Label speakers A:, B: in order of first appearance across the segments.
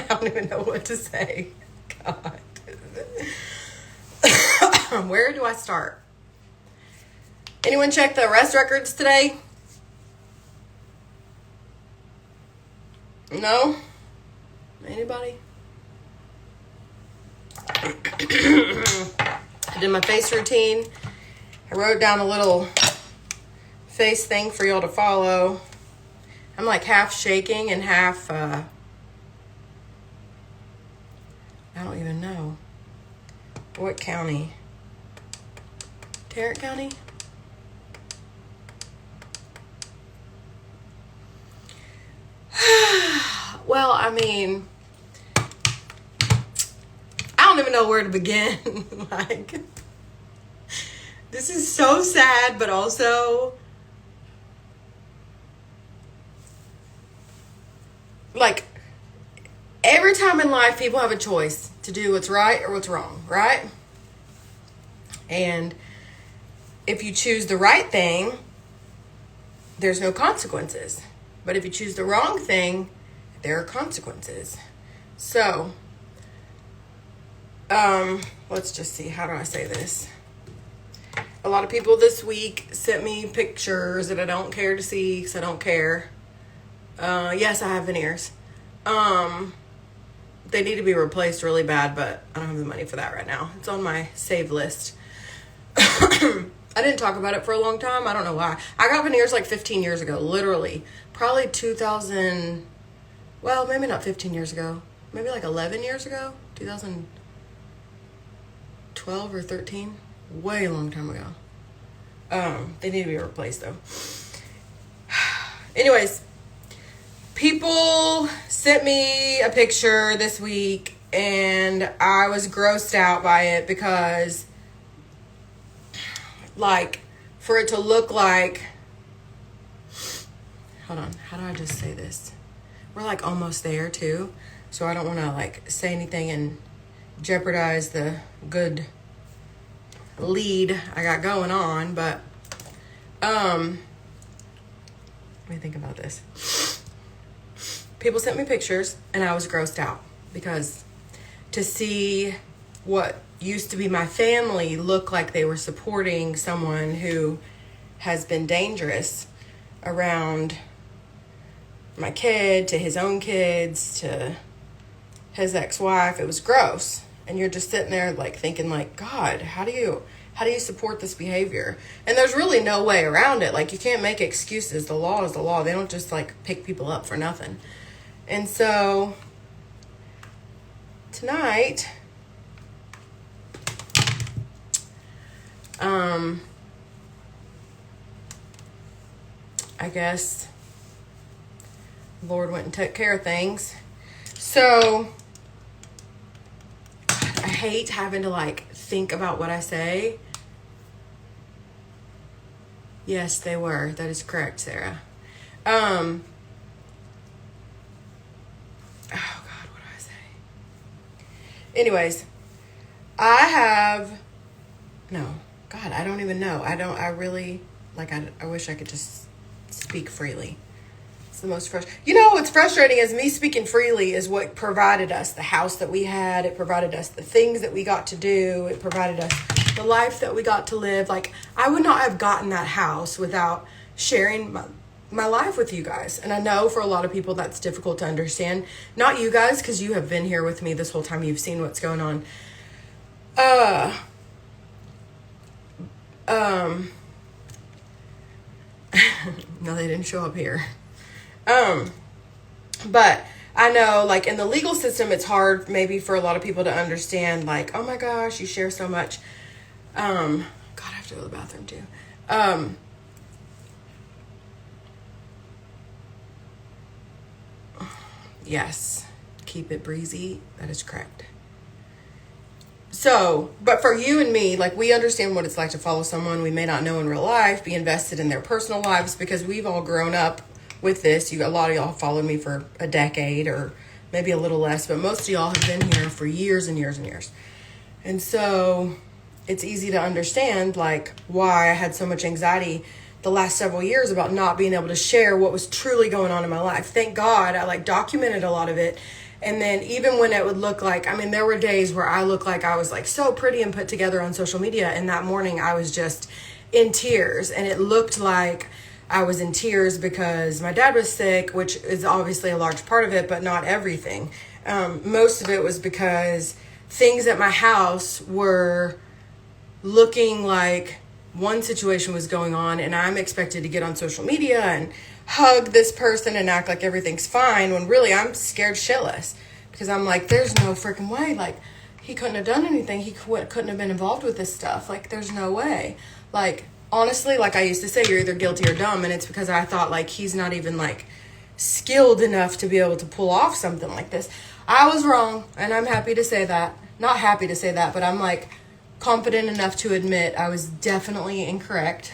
A: don't even know what to say. God. Where do I start? Anyone check the arrest records today? No? Anybody? I did my face routine. I wrote down a little face thing for y'all to follow. I'm like half shaking and half, I don't even know. What county? Tarrant County? Well, I mean, I don't even know where to begin. Like, this is so sad, but also, like, every time in life people have a choice to do what's right or what's wrong, right? And if you choose the right thing, there's no consequences. But if you choose the wrong thing, there are consequences. So, let's just see, how do I say this? A lot of people this week sent me pictures that I don't care to see because I don't care. Yes, I have veneers. They need to be replaced really bad, but I don't have the money for that right now. It's on my save list. I didn't talk about it for a long time. I don't know why. I got veneers like 15 years ago, literally. Probably 2000, well, maybe not 15 years ago. Maybe like 11 years ago. 2012 or 13. Way long time ago. They need to be replaced though. Anyways, people sent me a picture this week and I was grossed out by it because, like, for it to look like, hold on, how do I just say this? We're like almost there too, so I don't want to like say anything and jeopardize the good lead I got going on, but let me think about this. People sent me pictures and I was grossed out because to see what used to be my family look like they were supporting someone who has been dangerous around my kid, to his own kids, to his ex-wife, it was gross. And you're just sitting there like thinking like, God, how do you support this behavior? And there's really no way around it. Like, you can't make excuses. The law is the law. They don't just like pick people up for nothing. And so tonight, I guess Lord went and took care of things. So I hate having to like think about what I say. Yes, they were. That is correct, Sarah. Oh God, what do I say? Anyways, I don't even know. I wish I could just speak freely. It's the most frustrating. You know what's frustrating is me speaking freely is what provided us the house that we had. It provided us the things that we got to do. It provided us the life that we got to live. Like, I would not have gotten that house without sharing my life with you guys. And I know for a lot of people that's difficult to understand. Not you guys, because you have been here with me this whole time. You've seen what's going on. No, they didn't show up here. But I know, like, in the legal system, it's hard maybe for a lot of people to understand, like, oh my gosh, you share so much. God, I have to go to the bathroom too. Yes, keep it breezy. That is correct. So, but for you and me, like, we understand what it's like to follow someone we may not know in real life, be invested in their personal lives, because we've all grown up with this. A lot of y'all followed me for a decade or maybe a little less, but most of y'all have been here for years and years and years. And so it's easy to understand, like, why I had so much anxiety the last several years about not being able to share what was truly going on in my life. Thank God I, like, documented a lot of it. And then even when it would look like, I mean, there were days where I looked like I was like so pretty and put together on social media, and that morning I was just in tears, and it looked like I was in tears because my dad was sick, which is obviously a large part of it, but not everything. Most of it was because things at my house were looking like one situation was going on, and I'm expected to get on social media and hug this person and act like everything's fine, when really I'm scared shitless, because I'm like, there's no freaking way. Like, he couldn't have done anything. He couldn't have been involved with this stuff. Like, there's no way. Like, honestly, like I used to say, you're either guilty or dumb. And it's because I thought, like, he's not even, like, skilled enough to be able to pull off something like this. I was wrong, and I'm happy to say that. Not happy to say that, but I'm, like, confident enough to admit I was definitely incorrect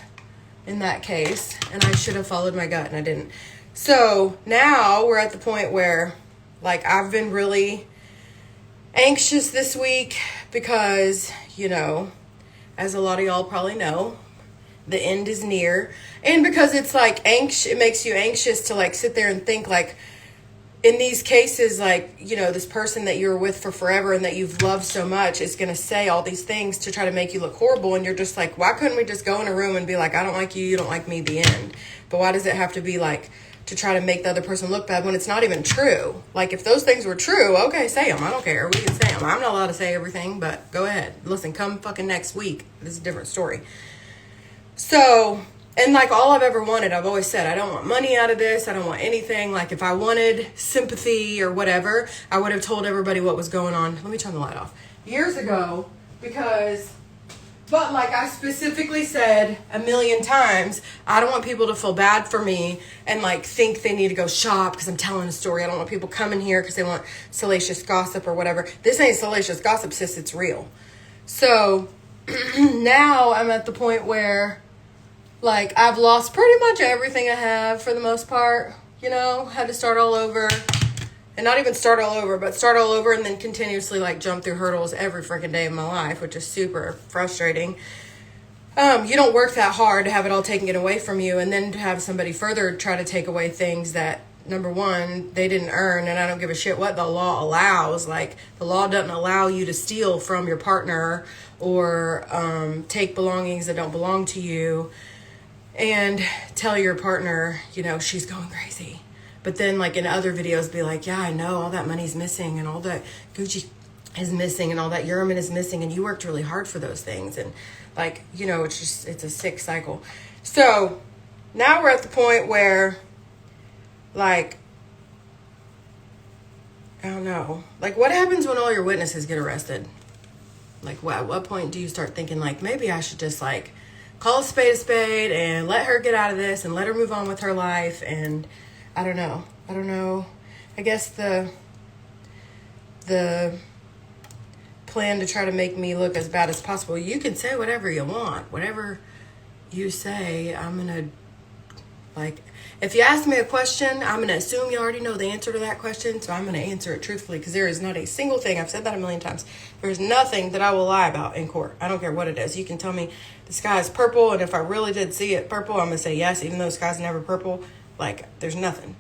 A: in that case, and I should have followed my gut, and I didn't. So now we're at the point where, like, I've been really anxious this week because, you know, as a lot of y'all probably know, the end is near. And because it's like it makes you anxious to like sit there and think, like, in these cases, like, you know, this person that you're with for forever and that you've loved so much is going to say all these things to try to make you look horrible. And you're just like, why couldn't we just go in a room and be like, I don't like you, you don't like me, the end? But why does it have to be like to try to make the other person look bad when it's not even true? Like, if those things were true, okay, say them. I don't care. We can say them. I'm not allowed to say everything, but go ahead. Listen, come fucking next week. This is a different story. So, and like all I've ever wanted, I've always said, I don't want money out of this. I don't want anything. Like, if I wanted sympathy or whatever, I would have told everybody what was going on. Let me turn the light off. Years ago, but like I specifically said a million times, I don't want people to feel bad for me and like think they need to go shop because I'm telling a story. I don't want people coming here because they want salacious gossip or whatever. This ain't salacious gossip, sis. It's real. So now I'm at the point where, like, I've lost pretty much everything I have for the most part, you know, had to start all over, and not even start all over, but start all over and then continuously, like, jump through hurdles every freaking day of my life, which is super frustrating. You don't work that hard to have it all taken away from you, and then to have somebody further try to take away things that, number one, they didn't earn, and I don't give a shit what the law allows. Like, the law doesn't allow you to steal from your partner or take belongings that don't belong to you and tell your partner, you know, she's going crazy. But then, like, in other videos, be like, yeah, I know, all that money's missing, and all that Gucci is missing, and all that Urim is missing, and you worked really hard for those things. And, like, you know, it's a sick cycle. So, now we're at the point where, like, I don't know. Like, what happens when all your witnesses get arrested? Like, at what point do you start thinking, like, maybe I should just, like, call a spade and let her get out of this and let her move on with her life? And I don't know. I guess the plan to try to make me look as bad as possible. You can say whatever you want. Whatever you say, I'm going to, like, if you ask me a question, I'm going to assume you already know the answer to that question, so I'm going to answer it truthfully, because there is not a single thing, I've said that a million times, there's nothing that I will lie about in court. I don't care what it is. You can tell me the sky is purple, and if I really did see it purple, I'm going to say yes, even though the sky's never purple. Like, there's nothing.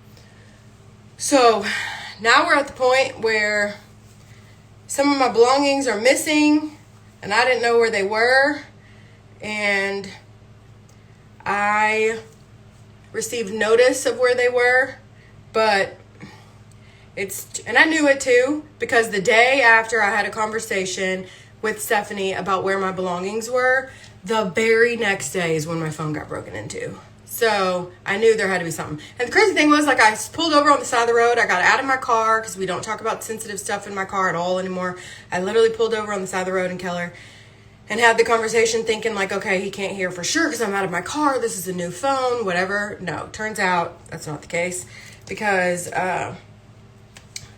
A: So, now we're at the point where some of my belongings are missing, and I didn't know where they were, and I received notice of where they were, but and I knew it too, because the day after I had a conversation with Stephanie about where my belongings were, the very next day is when my phone got broken into. So I knew there had to be something. And the crazy thing was, like, I pulled over on the side of the road. I got out of my car because we don't talk about sensitive stuff in my car at all anymore. I literally pulled over on the side of the road in Keller and had the conversation thinking, like, okay, he can't hear for sure because I'm out of my car. This is a new phone, whatever. No, turns out that's not the case, because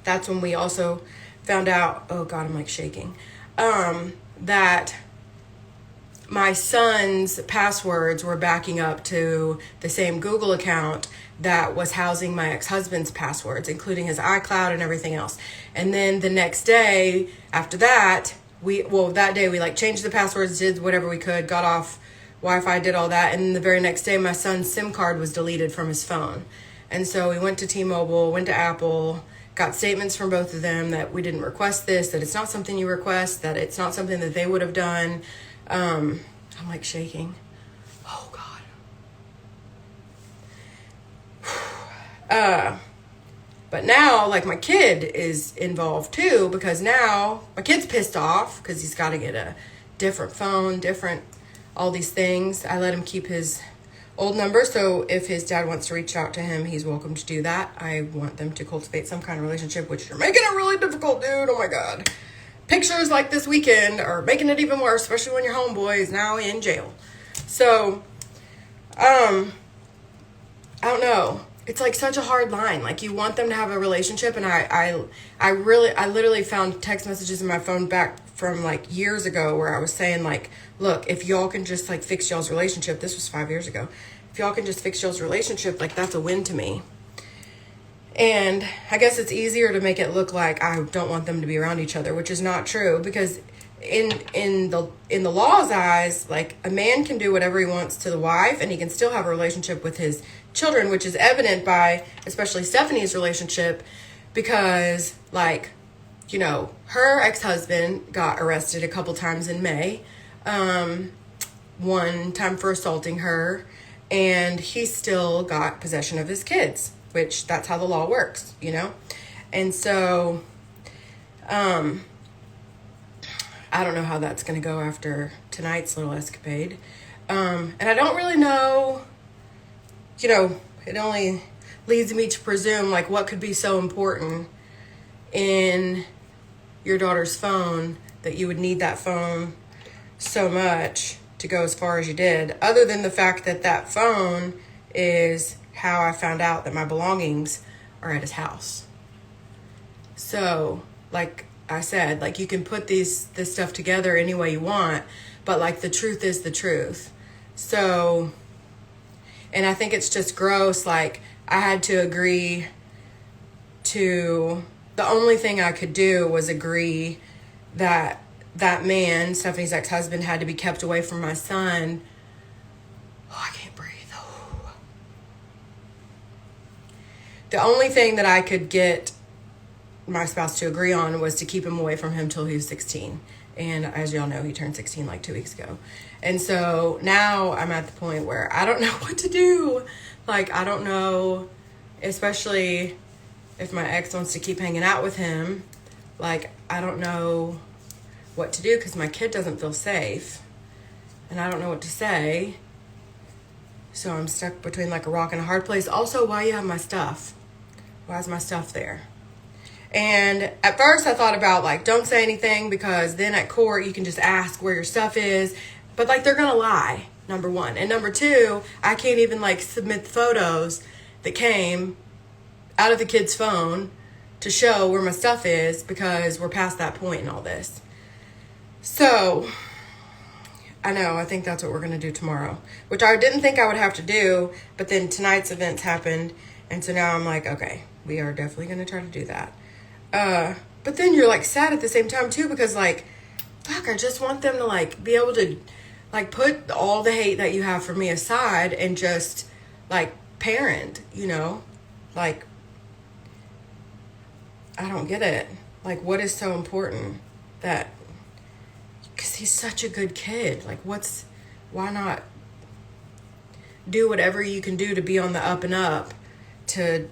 A: that's when we also found out, oh God, I'm like shaking, that my son's passwords were backing up to the same Google account that was housing my ex-husband's passwords, including his iCloud and everything else. And then the next day after that, that day we like changed the passwords, did whatever we could, got off Wi-Fi, did all that. And the very next day, my son's SIM card was deleted from his phone. And so we went to T-Mobile, went to Apple, got statements from both of them that we didn't request this, that it's not something you request, that it's not something that they would have done. I'm like shaking. Oh God. But now, like, my kid is involved too, because now my kid's pissed off because he's got to get a different phone, all these things. I let him keep his old number, so if his dad wants to reach out to him, he's welcome to do that. I want them to cultivate some kind of relationship, which you're making it really difficult, dude. Oh my God. Pictures like this weekend are making it even worse, especially when your homeboy is now in jail. So, I don't know. It's like such a hard line. Like, you want them to have a relationship, and I literally found text messages in my phone back from like years ago where I was saying like, look, if y'all can just like fix y'all's relationship, this was 5 years ago. If y'all can just fix y'all's relationship, like, that's a win to me. And I guess it's easier to make it look like I don't want them to be around each other, which is not true, because in the law's eyes, like, a man can do whatever he wants to the wife, and he can still have a relationship with his children, which is evident by especially Stephanie's relationship, because, like, you know, her ex-husband got arrested a couple times in May, one time for assaulting her, and he still got possession of his kids, which that's how the law works, you know? And so, I don't know how that's going to go after tonight's little escapade. And I don't really know, you know, it only leads me to presume, like, what could be so important in your daughter's phone that you would need that phone so much to go as far as you did, other than the fact that that phone is how I found out that my belongings are at his house. So, like I said, like, you can put this stuff together any way you want, but, like, the truth is the truth. So, and I think it's just gross. Like, I had to agree to, the only thing I could do was agree that that man, Stephanie's ex-husband, had to be kept away from my son. Oh, I can't breathe. Oh. The only thing that I could get my spouse to agree on was to keep him away from him till he was 16. And as y'all know, he turned 16 like 2 weeks ago. And so now I'm at the point where I don't know what to do. Like, I don't know, especially if my ex wants to keep hanging out with him. Like, I don't know what to do because my kid doesn't feel safe. And I don't know what to say. So I'm stuck between like a rock and a hard place. Also, why you have my stuff? Why is my stuff there? And at first I thought about, like, don't say anything, because then at court you can just ask where your stuff is. But, like, they're going to lie, number one. And number two, I can't even, like, submit the photos that came out of the kid's phone to show where my stuff is, because we're past that point in all this. So, I think that's what we're going to do tomorrow, which I didn't think I would have to do, but then tonight's events happened, and so now I'm like, okay, we are definitely going to try to do that. But then you're, like, sad at the same time too, because, like, fuck, I just want them to, like, be able to, like, put all the hate that you have for me aside and just, like, parent, you know? Like, I don't get it. Like, what is so important that, because he's such a good kid. Like, why not do whatever you can do to be on the up and up, to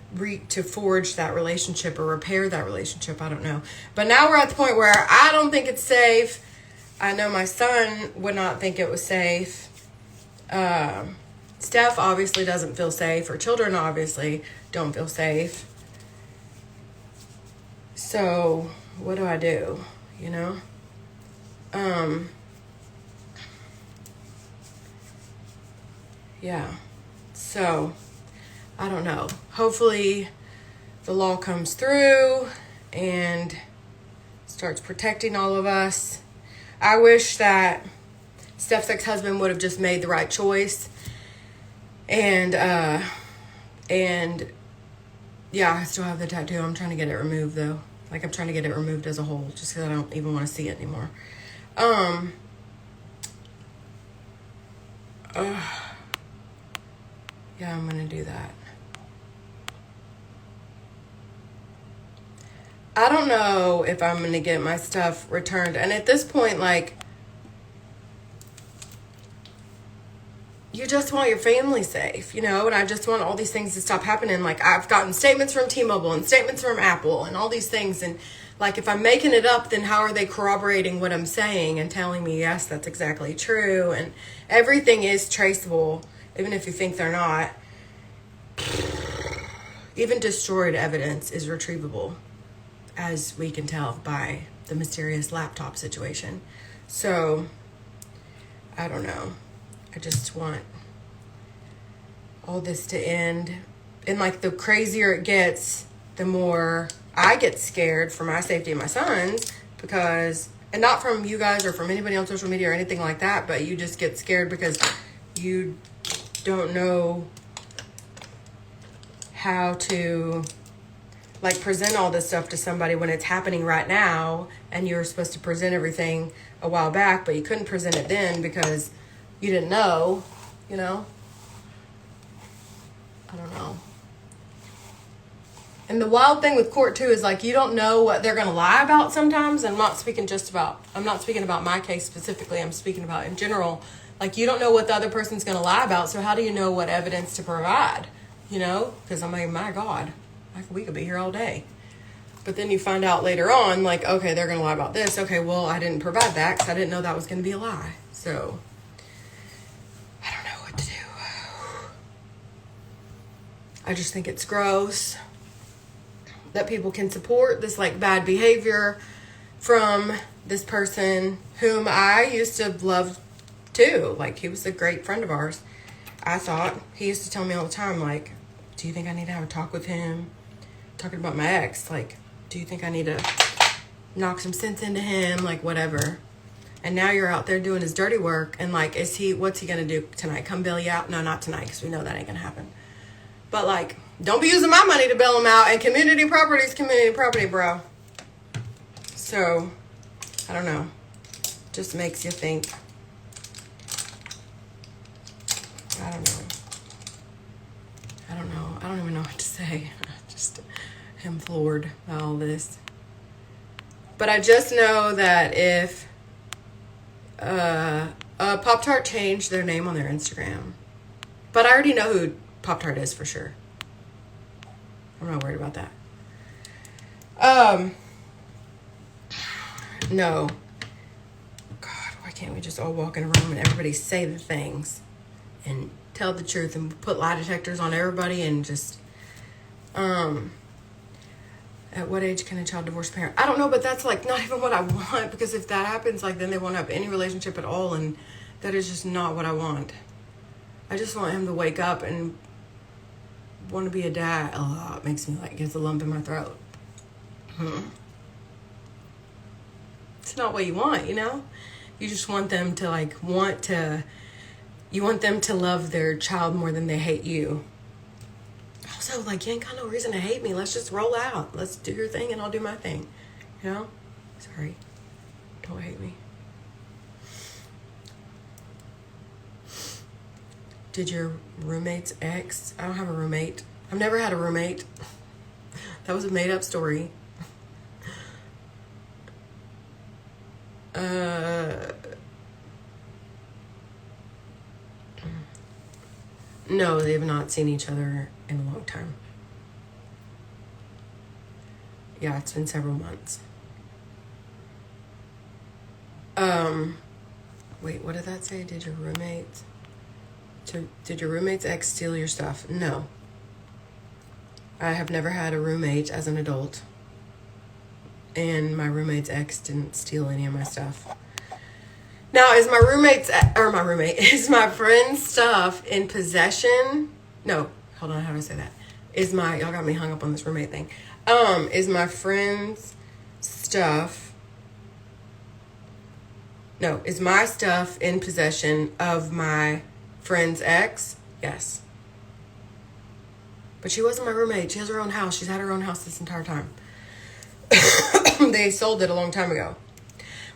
A: forge that relationship or repair that relationship. I don't know. But now we're at the point where I don't think it's safe. I know my son would not think it was safe. Steph obviously doesn't feel safe. Her children obviously don't feel safe. So what do I do? You know? Yeah. So I don't know. Hopefully the law comes through and starts protecting all of us. I wish that Steph's ex-husband would have just made the right choice. And yeah, I still have the tattoo. I'm trying to get it removed though. Like, I'm trying to get it removed as a whole, just because I don't even want to see it anymore. Yeah, I'm gonna do that. I don't know if I'm going to get my stuff returned. And at this point, like, you just want your family safe, you know? And I just want all these things to stop happening. Like, I've gotten statements from T-Mobile and statements from Apple and all these things. And, like, if I'm making it up, then how are they corroborating what I'm saying and telling me, yes, that's exactly true? And everything is traceable, even if you think they're not. Even destroyed evidence is retrievable, as we can tell by the mysterious laptop situation. So, I don't know. I just want all this to end. And, like, the crazier it gets, the more I get scared for my safety and my son's, because, and not from you guys or from anybody on social media or anything like that, but you just get scared because you don't know how to, like, present all this stuff to somebody when it's happening right now, and you were supposed to present everything a while back, but you couldn't present it then because you didn't know, you know? I don't know. And the wild thing with court too is, like, you don't know what they're going to lie about sometimes. I'm not speaking about my case specifically. I'm speaking about in general. Like, you don't know what the other person's going to lie about. So how do you know what evidence to provide? You know? Because, I mean, my God, we could be here all day. But then you find out later on, like, okay, they're going to lie about this. Okay, well, I didn't provide that because I didn't know that was going to be a lie. So I don't know what to do. I just think it's gross that people can support this, like, bad behavior from this person whom I used to love too. Like, he was a great friend of ours. I thought he used to tell me all the time, like, do you think I need to have a talk with him? Talking about my ex, like, do you think I need to knock some sense into him? Like, whatever. And now you're out there doing his dirty work, and, like, what's he gonna do tonight? Come bail you out? No, not tonight, because we know that ain't gonna happen. But, like, don't be using my money to bail him out, and community property is community property, bro. So, I don't know. Just makes you think. I don't know. I don't even know what to say. Just am floored by all this. But I just know that if Pop-Tart changed their name on their Instagram. But I already know who Pop-Tart is for sure. I'm not worried about that. No. God, why can't we just all walk in a room and everybody say the things and tell the truth and put lie detectors on everybody and just, at what age can a child divorce a parent? I don't know, but that's, like, not even what I want, because if that happens, like, then they won't have any relationship at all, and that is just not what I want. I just want him to wake up and want to be a dad. Oh, it makes me, like, gets a lump in my throat. It's not what you want, you know? You just want them to, like, you want them to love their child more than they hate you. Also, like, you ain't got no reason to hate me. Let's just roll out. Let's do your thing and I'll do my thing. You know? Sorry. Don't hate me. Did your roommate's ex? I don't have a roommate. I've never had a roommate. That was a made-up story. No, they have not seen each other in a long time. Yeah, it's been several months. Wait, what did that say? Did your roommate's ex steal your stuff? No. I have never had a roommate as an adult. And my roommate's ex didn't steal any of my stuff. Now, is my friend's stuff in possession? No, hold on, how do I say that? Y'all got me hung up on this roommate thing. Is my friend's stuff, no, is my stuff in possession of my friend's ex? Yes. But she wasn't my roommate. She has her own house. She's had her own house this entire time. They sold it a long time ago.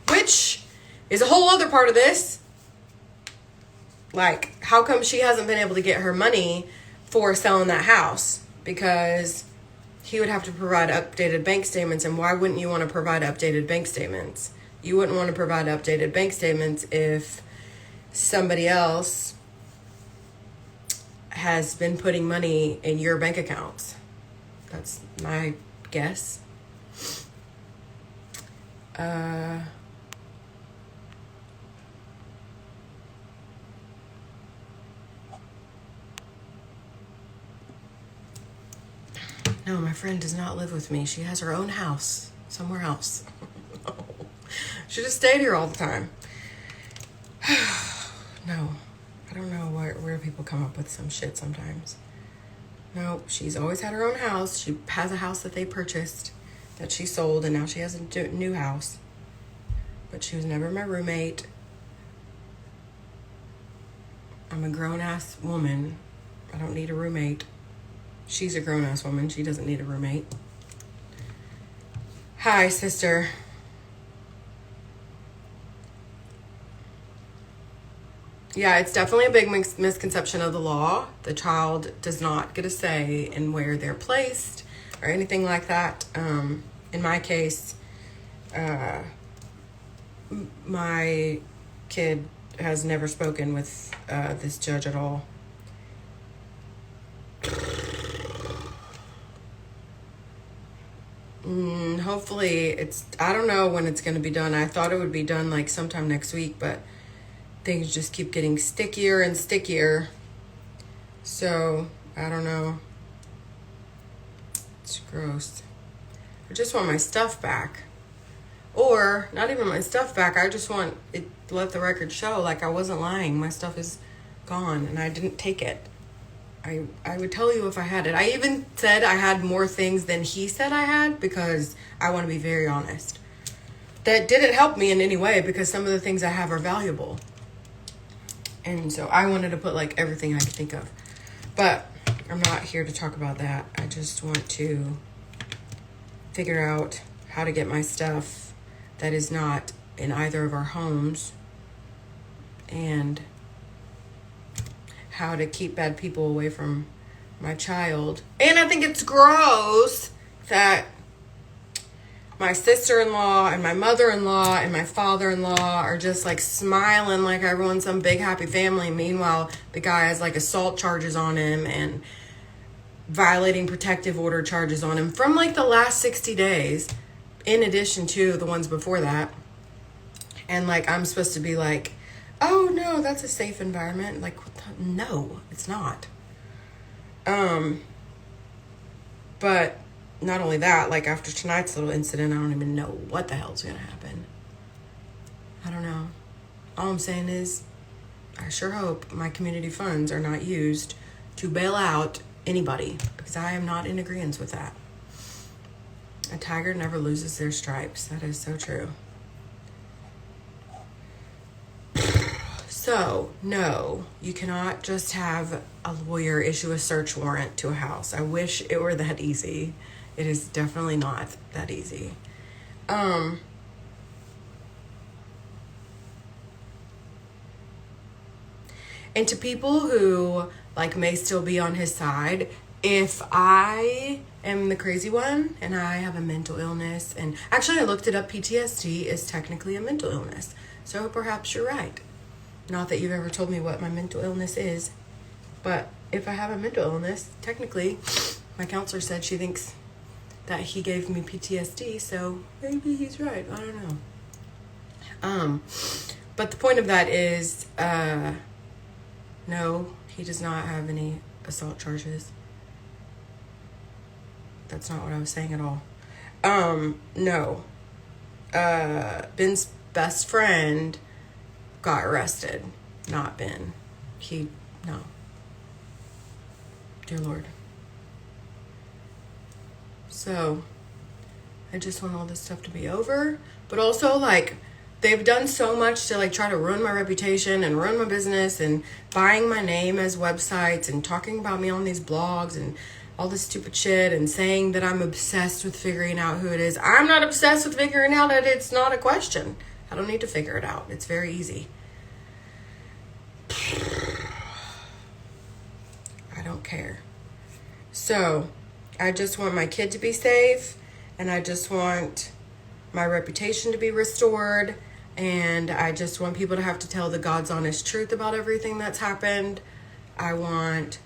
A: Which is a whole other part of this. Like, how come she hasn't been able to get her money for selling that house? Because he would have to provide updated bank statements. And why wouldn't you want to provide updated bank statements? You wouldn't want to provide updated bank statements if somebody else has been putting money in your bank accounts. That's my guess. No, my friend does not live with me. She has her own house somewhere else. She just stayed here all the time. No, I don't know where people come up with some shit sometimes. No, she's always had her own house. She has a house that they purchased that she sold, and now she has a new house. But she was never my roommate. I'm a grown-ass woman. I don't need a roommate. She's a grown-ass woman. She doesn't need a roommate. Hi, sister. Yeah, it's definitely a big misconception of the law. The child does not get a say in where they're placed or anything like that. In my case, my kid has never spoken with this judge at all. Hopefully I don't know when it's going to be done. I thought it would be done like sometime next week, but things just keep getting stickier and stickier. So, I don't know. It's gross. I just want my stuff back. Or, not even my stuff back. I just want it to let the record show like I wasn't lying. My stuff is gone and I didn't take it. I would tell you if I had it. I even said I had more things than he said I had because I want to be very honest. That didn't help me in any way because some of the things I have are valuable. And so I wanted to put like everything I could think of. But I'm not here to talk about that. I just want to figure out how to get my stuff that is not in either of our homes and how to keep bad people away from my child. And I think it's gross that my sister-in-law and my mother-in-law and my father-in-law are just like smiling like everyone's some big happy family. Meanwhile, the guy has like assault charges on him and violating protective order charges on him from like the last 60 days, in addition to the ones before that. And like, I'm supposed to be like, oh no, that's a safe environment. Like, no, it's not. But not only that, like after tonight's little incident, I don't even know what the hell's gonna happen. I don't know. All I'm saying is, I sure hope my community funds are not used to bail out anybody, because I am not in agreement with that. A tiger never loses their stripes. That is so true. So, no, you cannot just have a lawyer issue a search warrant to a house. I wish it were that easy. It is definitely not that easy. And to people who like may still be on his side, if I am the crazy one and I have a mental illness, and actually I looked it up, PTSD is technically a mental illness. So perhaps you're right. Not that you've ever told me what my mental illness is, but if I have a mental illness, technically my counselor said she thinks that he gave me PTSD, so maybe he's right. I don't know. But the point of that is, no, he does not have any assault charges. That's not what I was saying at all. No. Ben's best friend got arrested, not Ben. No. Dear Lord. So, I just want all this stuff to be over. But also, like, they've done so much to, like, try to ruin my reputation and ruin my business and buying my name as websites and talking about me on these blogs and all this stupid shit and saying that I'm obsessed with figuring out who it is. I'm not obsessed with figuring out that it's not a question. I don't need to figure it out. It's very easy. I don't care. So, I just want my kid to be safe, and I just want my reputation to be restored, and I just want people to have to tell the God's honest truth about everything that's happened. I want,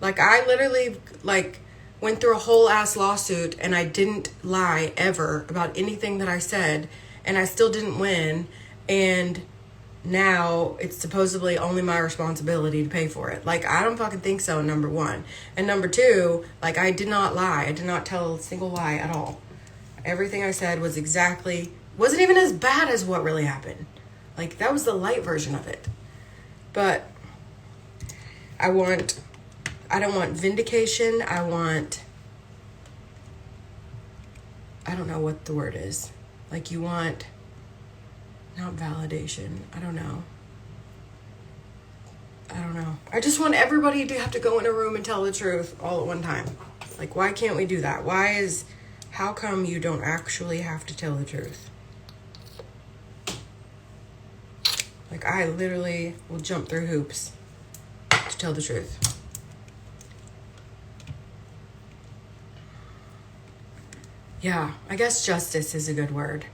A: like, I literally, like, went through a whole ass lawsuit, and I didn't lie ever about anything that I said, and I still didn't win, and now it's supposedly only my responsibility to pay for it. Like, I don't fucking think so, number one. And number two, like, I did not lie. I did not tell a single lie at all. Everything I said was wasn't even as bad as what really happened. Like, that was the light version of it. But I don't want vindication. I don't know what the word is. Like, you want, not validation. I don't know. I just want everybody to have to go in a room and tell the truth all at one time. Like, why can't we do that? How come you don't actually have to tell the truth? Like, I literally will jump through hoops to tell the truth. Yeah, I guess justice is a good word.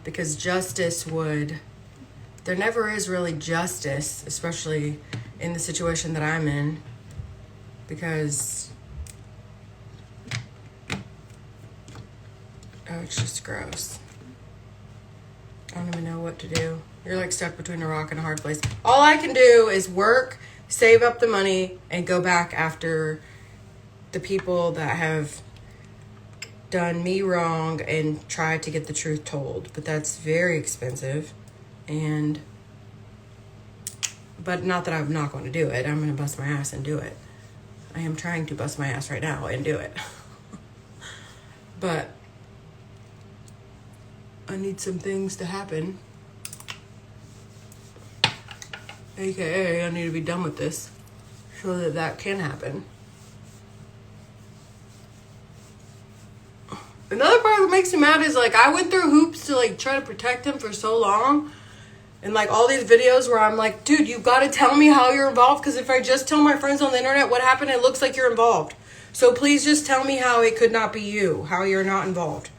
A: Because there never is really justice, especially in the situation that I'm in, because, it's just gross. I don't even know what to do. You're like stuck between a rock and a hard place. All I can do is work, save up the money, and go back after the people that have done me wrong and try to get the truth told. But that's very expensive. But not that I'm not going to do it. I'm going to bust my ass and do it. I am trying to bust my ass right now and do it. But I need some things to happen. AKA, I need to be done with this so that can happen. Another part that makes me mad is, like, I went through hoops to, like, try to protect him for so long. And, like, all these videos where I'm like, dude, you got to tell me how you're involved. Because if I just tell my friends on the internet what happened, it looks like you're involved. So please just tell me how it could not be you. How you're not involved.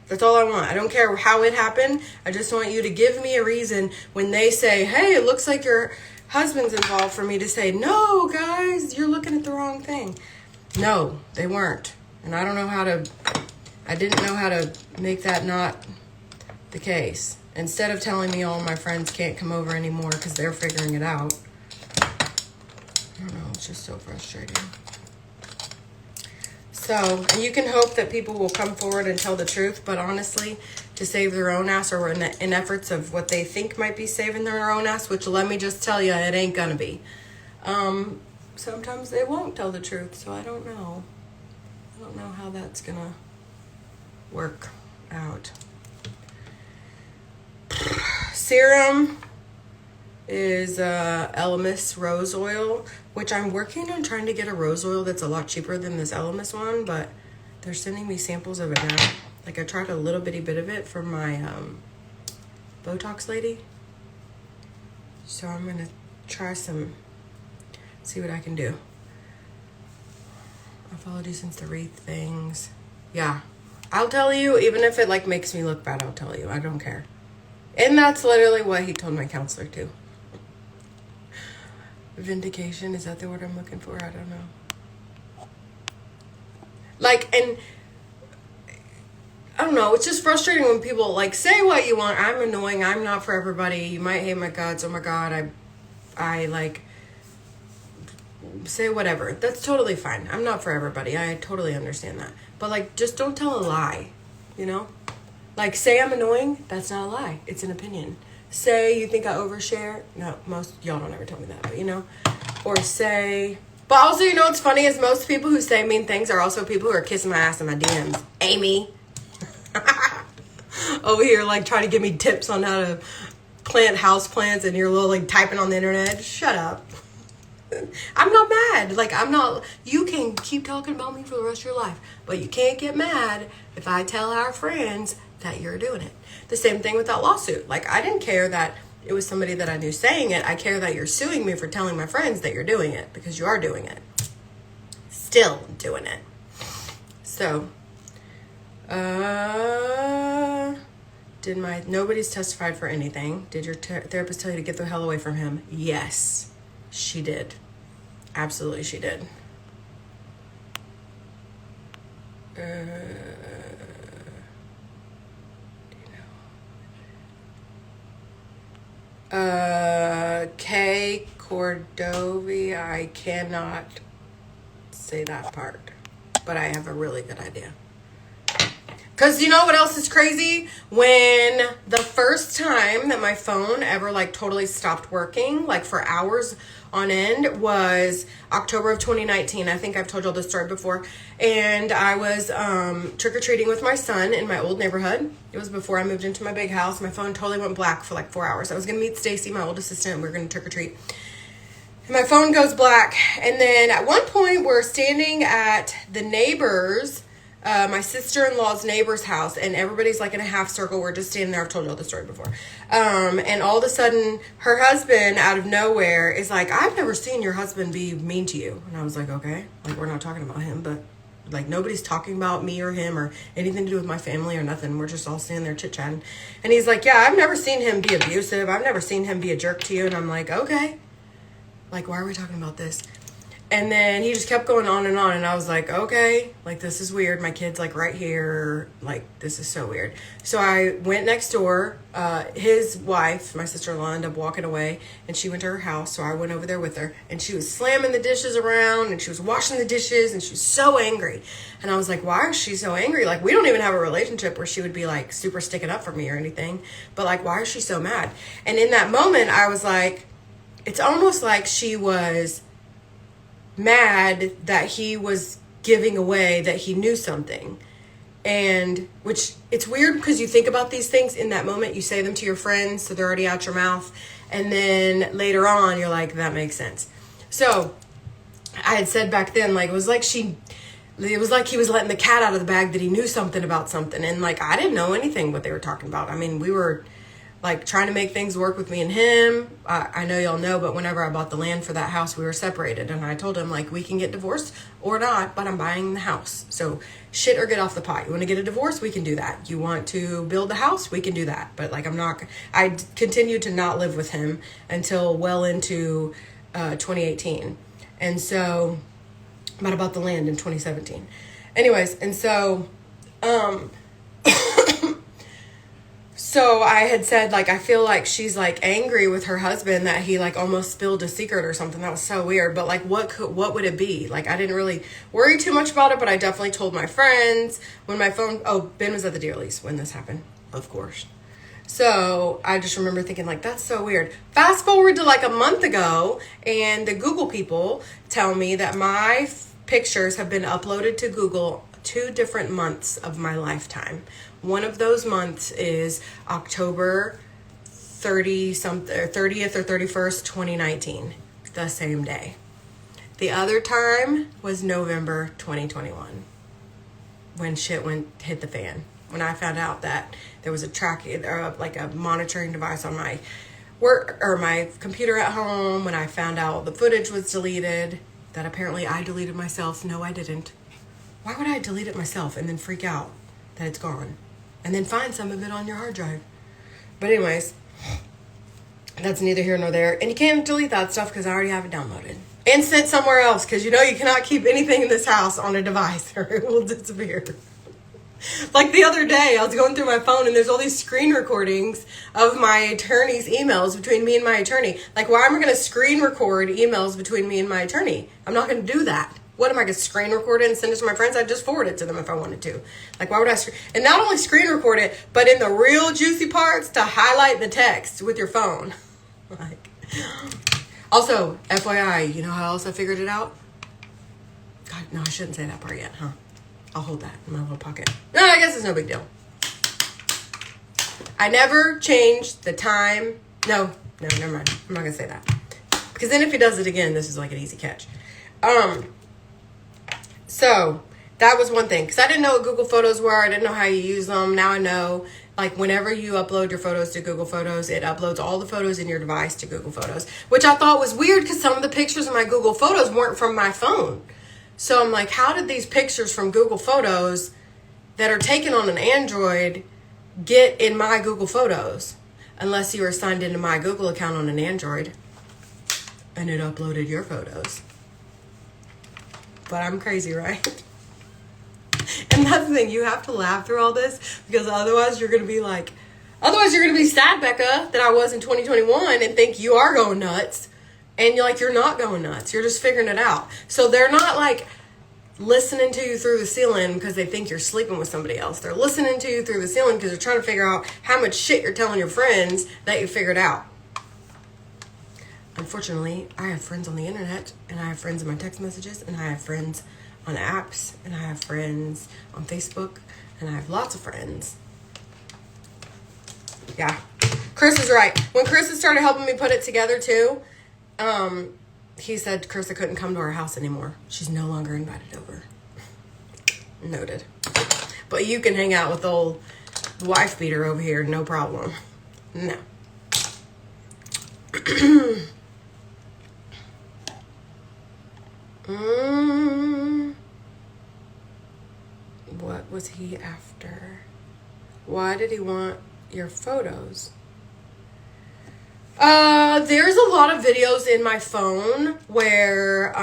A: That's all I want. I don't care how it happened. I just want you to give me a reason when they say, hey, it looks like your husband's involved, for me to say, no, guys, you're looking at the wrong thing. No, they weren't. And I didn't know how to make that not the case. Instead of telling me all my friends can't come over anymore because they're figuring it out. I don't know, it's just so frustrating. So, and you can hope that people will come forward and tell the truth, but honestly, to save their own ass, or in efforts of what they think might be saving their own ass, which, let me just tell you, it ain't gonna be. Sometimes they won't tell the truth, so I don't know. I don't know how that's gonna work out. Serum is Elemis rose oil, which I'm working on trying to get a rose oil that's a lot cheaper than this Elemis one, but they're sending me samples of it now. Like, I tried a little bitty bit of it for my Botox lady. So I'm gonna try see what I can do. I followed you since the wreath things. Yeah, I'll tell you, even if it, like, makes me look bad, I'll tell you. I don't care. And that's literally what he told my counselor too. Vindication, is that the word I'm looking for? I don't know. Like, and I don't know, it's just frustrating when people, like, say what you want. I'm annoying, I'm not for everybody. You might hate my guts, oh my god, I like, say whatever. That's totally fine. I'm not for everybody. I totally understand that. But, like, just don't tell a lie, you know? Like, say I'm annoying, that's not a lie. It's an opinion. Say you think I overshare. No, most y'all don't ever tell me that, but, you know. Or say... But also, you know what's funny is most people who say mean things are also people who are kissing my ass in my DMs. Amy. Over here, like, trying to give me tips on how to plant house plants, and you're little, like, typing on the internet. Shut up. I'm not mad. Like, I'm not... You can keep talking about me for the rest of your life, but you can't get mad if I tell our friends that you're doing it. The same thing with that lawsuit. Like, I didn't care that it was somebody that I knew saying it. I care that you're suing me for telling my friends that you're doing it, because you are doing it. Still doing it. So, nobody's testified for anything. Did your therapist tell you to get the hell away from him? Yes, she did. Absolutely, she did. K. Cordovi, I cannot say that part, but I have a really good idea. Because you know what else is crazy? When the first time that my phone ever like totally stopped working, like for hours on end, was October of 2019. I think I've told y'all this story before. And I was trick-or-treating with my son in my old neighborhood. It was before I moved into my big house. My phone totally went black for like 4 hours. I was going to meet Stacy, my old assistant, and we were going to trick-or-treat. And my phone goes black. And then at one point, we're standing at the neighbor's, my sister-in-law's neighbor's house, and everybody's like in a half circle. We're just standing there. I've told you all the story before. And all of a sudden, her husband, out of nowhere, is like, I've never seen your husband be mean to you. And I was like, okay. Like, we're not talking about him, but like nobody's talking about me or him or anything to do with my family or nothing. We're just all standing there chit-chatting. And he's like, yeah, I've never seen him be abusive. I've never seen him be a jerk to you. And I'm like, okay. Like, why are we talking about this? And then he just kept going on, and I was like, okay, like, this is weird. My kid's, like, right here. Like, this is so weird. So I went next door. His wife, my sister-in-law, ended up walking away, and she went to her house, so I went over there with her. And she was slamming the dishes around, and she was washing the dishes, and she was so angry. And I was like, why is she so angry? Like, we don't even have a relationship where she would be, like, super sticking up for me or anything. But, like, why is she so mad? And in that moment, I was like, it's almost like she was mad that he was giving away that he knew something. And which it's weird because you think about these things in that moment, you say them to your friends, so they're already out your mouth, and then later on you're like, that makes sense. So I had said back then, like, it was like he was letting the cat out of the bag, that he knew something about something, and like I didn't know anything what they were talking about. I mean, we were like trying to make things work with me and him. I know y'all know, but whenever I bought the land for that house, we were separated. And I told him, like, we can get divorced or not, but I'm buying the house. So shit or get off the pot. You want to get a divorce? We can do that. You want to build the house? We can do that. But like, I continued to not live with him until well into 2018. And so, but I bought the land in 2017. Anyways, and so, so I had said, like, I feel like she's, like, angry with her husband that he, like, almost spilled a secret or something. That was so weird. But, like, what would it be? Like, I didn't really worry too much about it, but I definitely told my friends when my phone... Oh, Ben was at the deer lease when this happened, of course. So I just remember thinking, like, that's so weird. Fast forward to, like, a month ago, and the Google people tell me that my pictures have been uploaded to Google 2 different months of my lifetime. One of those months is October 30th or 31st, 2019, the same day. The other time was November 2021, when shit hit the fan. When I found out that there was like a monitoring device on my work or my computer at home. When I found out the footage was deleted, that apparently I deleted myself. No, I didn't. Why would I delete it myself and then freak out that it's gone? And then find some of it on your hard drive. But anyways, that's neither here nor there. And you can't delete that stuff because I already have it downloaded. And sent somewhere else, because you know you cannot keep anything in this house on a device or it will disappear. Like the other day, I was going through my phone and there's all these screen recordings of my attorney's emails between me and my attorney. Like, why am I going to screen record emails between me and my attorney? I'm not going to do that. What am I going to screen record it and send it to my friends? I'd just forward it to them if I wanted to. Like, why would I and not only screen record it, but in the real juicy parts to highlight the text with your phone. Like, also, FYI, you know how else I figured it out? God, no, I shouldn't say that part yet, huh? I'll hold that in my little pocket. No, I guess it's no big deal. I never changed the time. No, never mind. I'm not going to say that. Because then if he does it again, this is like an easy catch. So that was one thing. Because I didn't know what Google Photos were. I didn't know how you use them. Now I know. Like, whenever you upload your photos to Google Photos, it uploads all the photos in your device to Google Photos. Which I thought was weird because some of the pictures in my Google Photos weren't from my phone. So I'm like, how did these pictures from Google Photos that are taken on an Android get in my Google Photos? Unless you were signed into my Google account on an Android and it uploaded your photos. But I'm crazy, right? And that's the thing, you have to laugh through all this, because otherwise you're going to be sad, Becca, that I was in 2021 and think you are going nuts. And you're not going nuts. You're just figuring it out. So they're not like listening to you through the ceiling because they think you're sleeping with somebody else. They're listening to you through the ceiling because they're trying to figure out how much shit you're telling your friends that you figured out. Unfortunately, I have friends on the internet, and I have friends in my text messages, and I have friends on apps, and I have friends on Facebook, and I have lots of friends. Yeah. Chris is right. When Chris started helping me put it together too, he said Carissa couldn't come to our house anymore. She's no longer invited over. Noted. But you can hang out with old wife beater over here, no problem. No. What was he after? Why did he want your photos? There's a lot of videos in my phone where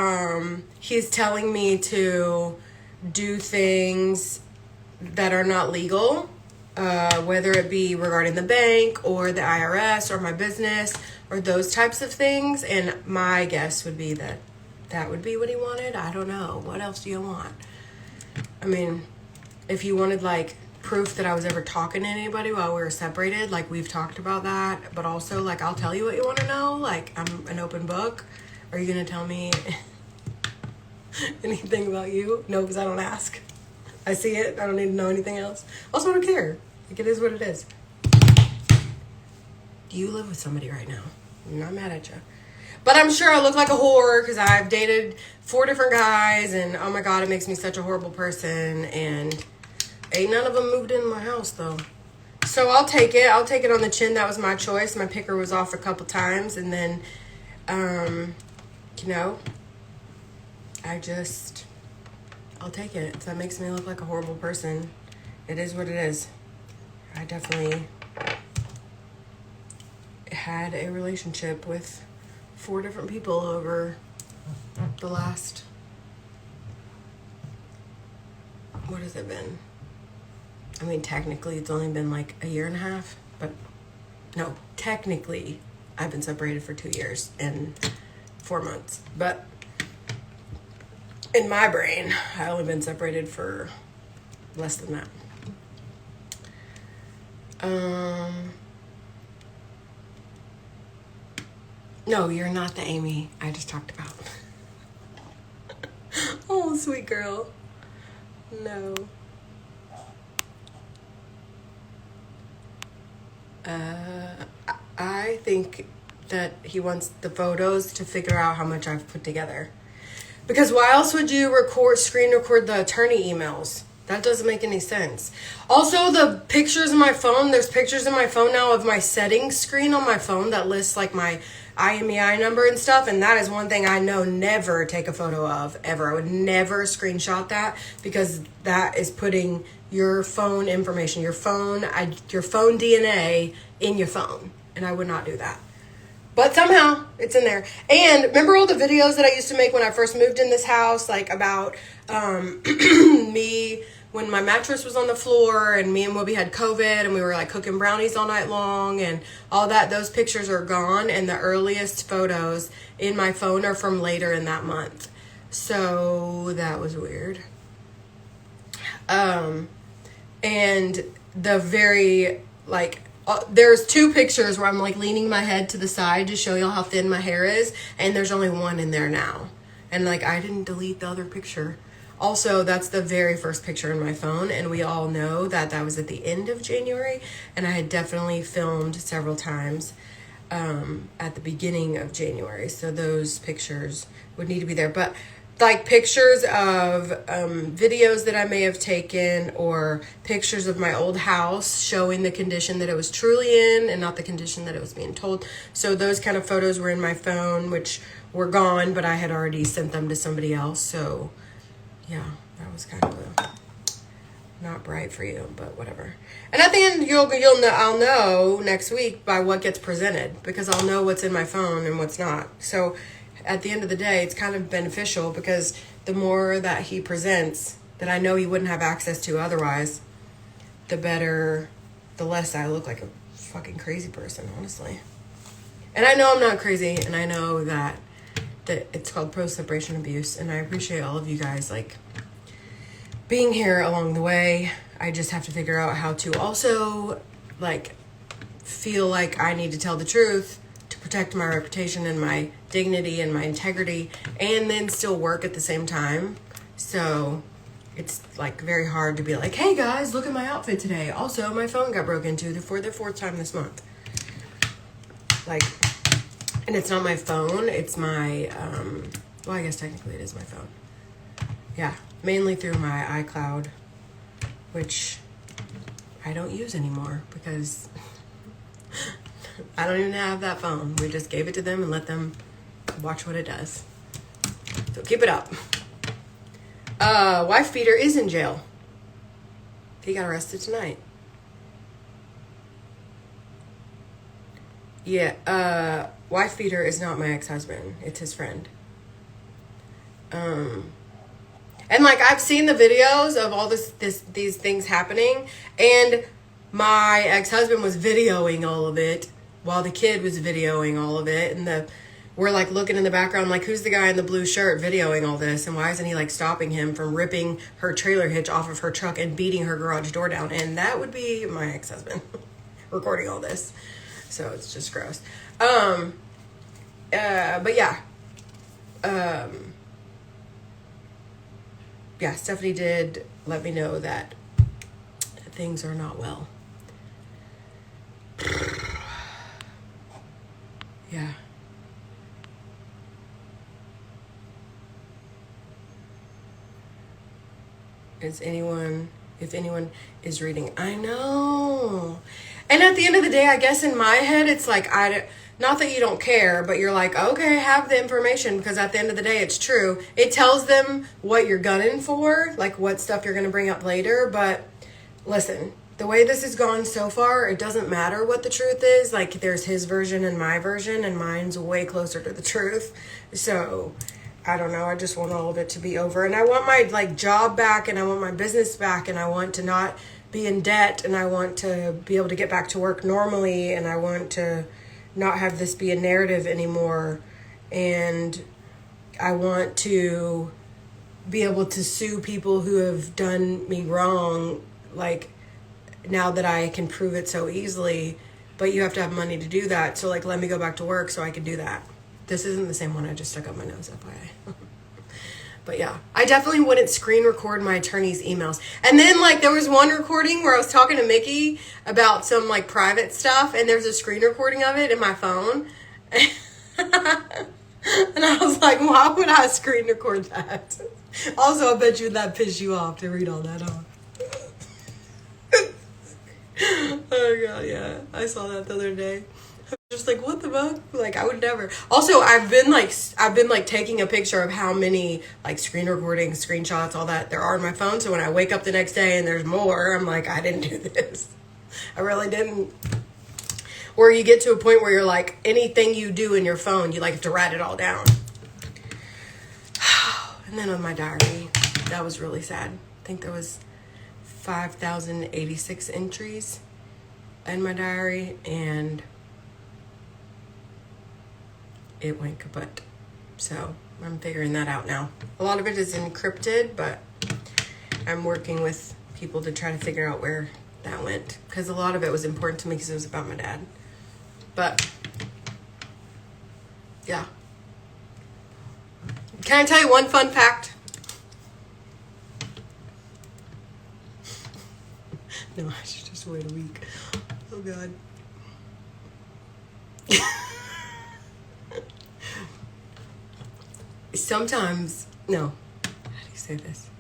A: he's telling me to do things that are not legal, whether it be regarding the bank or the IRS or my business or those types of things. And my guess would be that that would be what he wanted. I don't know. What else do you want? I mean, if you wanted like proof that I was ever talking to anybody while we were separated, like we've talked about that, but also like I'll tell you what you want to know, like I'm an open book. Are you gonna tell me anything about you? No, because I don't ask. I see it. I don't need to know anything else. Also, I don't care. Like, it is what it is. Do you live with somebody right now? I'm not mad at you, but I'm sure I look like a whore because I've dated 4 different guys, and oh my god, it makes me such a horrible person. And ain't none of them moved in my house, though. So I'll take it. I'll take it on the chin. That was my choice. My picker was off a couple times. And then, you know, I'll take it. If that makes me look like a horrible person, it is what it is. I definitely had a relationship with 4 different people over the last, what has it been? I mean, technically, it's only been like a year and a half, but no, technically, I've been separated for 2 years and 4 months. But in my brain, I only been separated for less than that. No, you're not the Amy I just talked about. Oh, sweet girl. No. I think that he wants the photos to figure out how much I've put together. Because why else would you screen record the attorney emails? That doesn't make any sense. Also, the pictures in my phone, there's pictures in my phone now of my settings screen on my phone that lists like my IMEI number and stuff. And that is one thing I know never take a photo of, ever. I would never screenshot that, because that is putting your phone information, your phone DNA in your phone. And I would not do that. But somehow it's in there. And remember all the videos that I used to make when I first moved in this house, like about me when my mattress was on the floor and me and Whoopi had COVID and we were like cooking brownies all night long and all that. Those pictures are gone, and the earliest photos in my phone are from later in that month. So that was weird. And the very like there's 2 pictures where I'm like leaning my head to the side to show y'all how thin my hair is, and there's only 1 in there now. And like I didn't delete the other picture. Also, that's the very first picture in my phone, and we all know that that was at the end of January, and I had definitely filmed several times at the beginning of January, so those pictures would need to be there. But like pictures of videos that I may have taken, or pictures of my old house showing the condition that it was truly in and not the condition that it was being told. So those kind of photos were in my phone, which were gone, but I had already sent them to somebody else. So yeah, that was kind of not bright for you, but whatever. And at the end, you'll know, I'll know next week by what gets presented, because I'll know what's in my phone and what's not. So at the end of the day, it's kind of beneficial, because the more that he presents that I know he wouldn't have access to otherwise, the better, the less I look like a fucking crazy person, honestly. And I know I'm not crazy, and I know that it's called pro-separation abuse, and I appreciate all of you guys, like, being here along the way. I just have to figure out how to also, like, feel like I need to tell the truth to protect my reputation and my dignity and my integrity, and then still work at the same time. So it's, like, very hard to be like, hey guys, look at my outfit today. Also, my phone got broken into for the 4th time this month. Like, and it's not my phone, it's my, well, I guess technically it is my phone. Yeah, mainly through my iCloud, which I don't use anymore because I don't even have that phone. We just gave it to them and let them watch what it does. So keep it up. Wife beater is in jail. He got arrested tonight. Yeah, wife beater is not my ex-husband. It's his friend. And, like, I've seen the videos of all these things happening, and my ex-husband was videoing all of it while the kid was videoing all of it, and we're, like, looking in the background, like, who's the guy in the blue shirt videoing all this, and why isn't he, like, stopping him from ripping her trailer hitch off of her truck and beating her garage door down? And that would be my ex-husband recording all this. So it's just gross. But yeah. Yeah, Stephanie did let me know that things are not well. Yeah. If anyone is reading, I know. And at the end of the day, I guess in my head, it's like, not that you don't care, but you're like, okay, have the information, because at the end of the day, it's true. It tells them what you're gunning for, like what stuff you're going to bring up later. But listen, the way this has gone so far, it doesn't matter what the truth is. Like, there's his version and my version, and mine's way closer to the truth. So I don't know. I just want all of it to be over. And I want my, like, job back, and I want my business back, and I want to not be in debt, and I want to be able to get back to work normally, and I want to not have this be a narrative anymore. And I want to be able to sue people who have done me wrong, like, now that I can prove it so easily. But you have to have money to do that. So, like, let me go back to work so I can do that. This isn't the same one I just stuck up my nose, FYI. But yeah, I definitely wouldn't screen record my attorney's emails. And then, like, there was one recording where I was talking to Mickey about some, like, private stuff, and there's a screen recording of it in my phone. And I was like, why would I screen record that? Also, I bet you that pissed you off to read all that off. Oh god, yeah. I saw that the other day. Just like, what the fuck? Like, I would never. Also, I've been like taking a picture of how many, like, screen recordings, screenshots, all that there are on my phone. So when I wake up the next day and there's more, I'm like, I didn't do this. I really didn't. Or you get to a point where you're like, anything you do in your phone, you, like, have to write it all down. And then on my diary, that was really sad. I think there was 5,086 entries in my diary, and it went kaput. So I'm figuring that out now. A lot of it is encrypted, but I'm working with people to try to figure out where that went, because a lot of it was important to me because it was about my dad. But yeah. Can I tell you one fun fact? No, I should just wait a week. Oh god. Sometimes, no, how do you say this?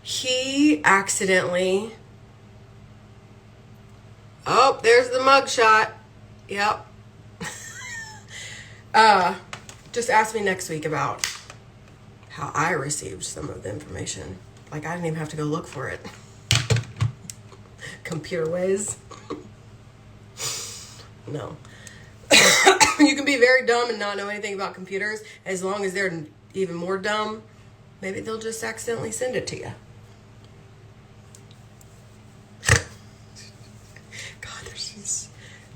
A: He accidentally, oh, there's the mugshot. Yep. Just ask me next week about how I received some of the information. Like, I didn't even have to go look for it. Computer ways. No. You can be very dumb and not know anything about computers. As long as they're even more dumb, maybe they'll just accidentally send it to you. God,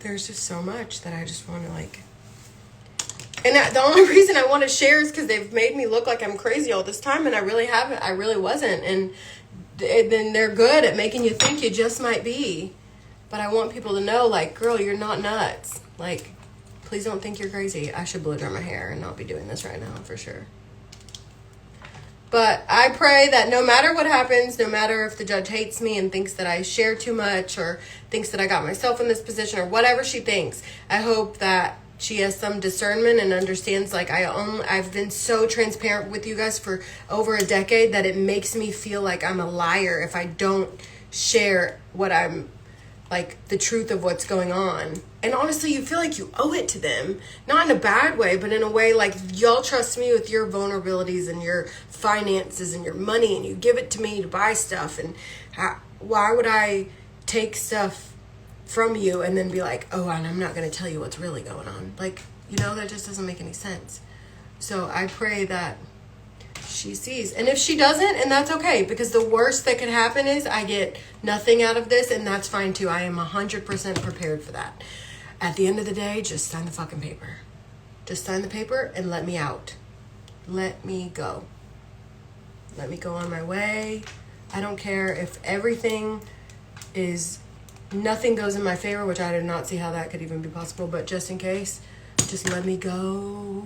A: there's just so much that I just want to, like... And the only reason I want to share is because they've made me look like I'm crazy all this time, and I really haven't. I really wasn't. And then they're good at making you think you just might be. But I want people to know, like, girl, you're not nuts. Like, please don't think you're crazy. I should blow dry my hair and not be doing this right now, for sure. But I pray that no matter what happens, no matter if the judge hates me and thinks that I share too much or thinks that I got myself in this position or whatever she thinks, I hope that she has some discernment and understands, like, I've been so transparent with you guys for over a decade that it makes me feel like I'm a liar if I don't share what I'm, like, the truth of what's going on. And honestly, you feel like you owe it to them. Not in a bad way, but in a way like, y'all trust me with your vulnerabilities and your finances and your money, and you give it to me to buy stuff. And why would I take stuff from you and then be like, oh, and I'm not going to tell you what's really going on? Like, you know, that just doesn't make any sense. So I pray that she sees. And if she doesn't, and that's okay, because the worst that could happen is I get nothing out of this, and that's fine too. I am 100% prepared for that. At the end of the day, just sign the fucking paper. Just sign the paper and let me out. Let me go. Let me go on my way. I don't care if nothing goes in my favor, which I did not see how that could even be possible, but just in case, just let me go.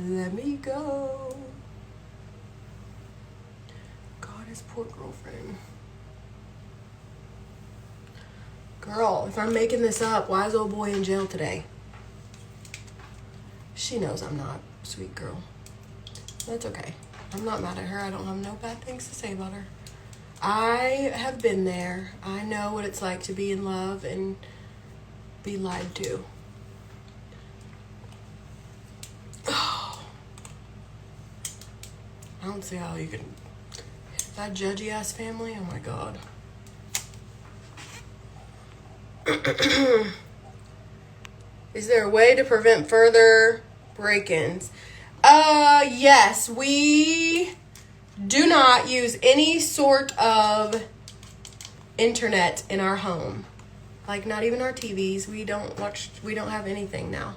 A: Let me go. God, his poor girlfriend. Girl, if I'm making this up, why is old boy in jail today? She knows I'm not, sweet girl. That's okay. I'm not mad at her. I don't have no bad things to say about her. I have been there. I know what it's like to be in love and be lied to. Oh. I don't see how you can... That judgy ass family, oh my God. Is there a way to prevent further break-ins? Yes, we do not use any sort of internet in our home. Like, not even our TVs. We don't have anything now.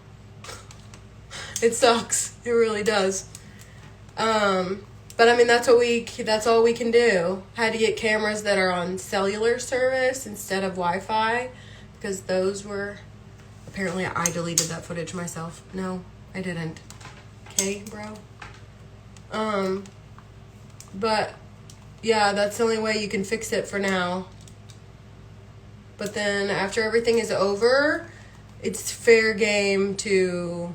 A: It sucks. It really does. But I mean, that's all we can do. Had to get cameras that are on cellular service instead of Wi-Fi, because those were, apparently I deleted that footage myself. No, I didn't. Okay, bro? But yeah, that's the only way you can fix it for now. But then after everything is over, it's fair game to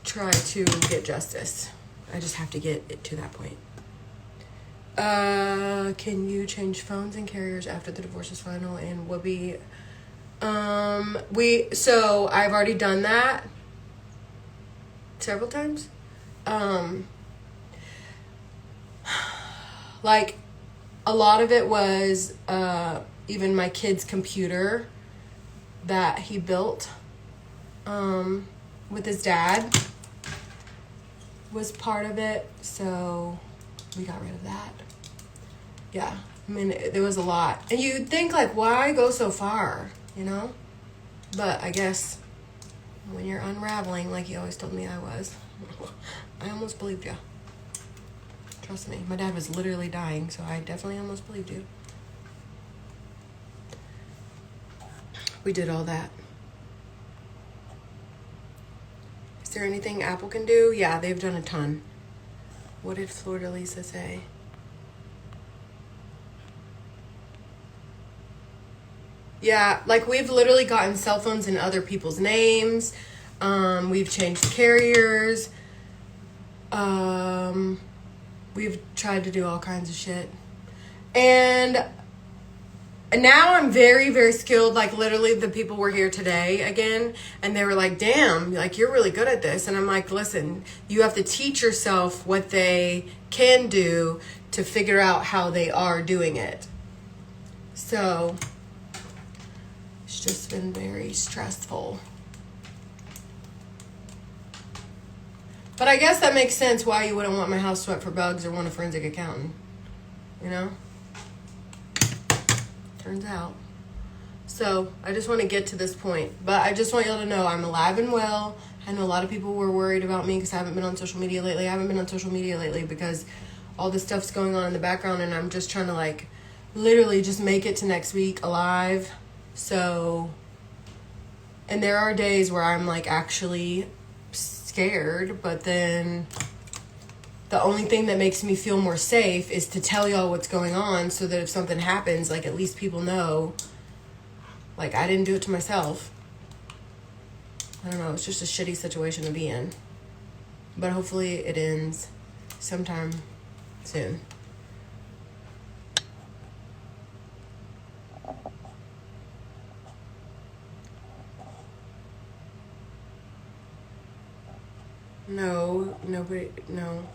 A: try to get justice. I just have to get it to that point. Can you change phones and carriers after the divorce is final? And Whoopi, so I've already done that several times. Like, a lot of it was, even my kid's computer that he built, with his dad was part of it. So we got rid of that. Yeah. I mean, there was a lot. And you'd think, like, why go so far, you know? But I guess when you're unraveling, like you always told me I was, I almost believed you. Trust me. My dad was literally dying, so I definitely almost believed you. We did all that. Is there anything Apple can do? Yeah, they've done a ton. What did Florida Lisa say? Yeah, like, we've literally gotten cell phones in other people's names. We've changed carriers. We've tried to do all kinds of shit. And And now I'm very, very skilled. Like, literally, the people were here today again, and they were like, damn, like, you're really good at this. And I'm like, listen, you have to teach yourself what they can do to figure out how they are doing it. So, it's just been very stressful. But I guess that makes sense why you wouldn't want my house swept for bugs or want a forensic accountant. You know? Turns out. So I just want to get to this point. But I just want y'all to know I'm alive and well. I know a lot of people were worried about me because I haven't been on social media lately. I haven't been on social media lately because all this stuff's going on in the background, and I'm just trying to, like, literally just make it to next week alive. So, and there are days where I'm, like, actually scared, but then the only thing that makes me feel more safe is to tell y'all what's going on so that if something happens, like, at least people know, like, I didn't do it to myself. I don't know, it's just a shitty situation to be in. But hopefully it ends sometime soon. No, nobody, no.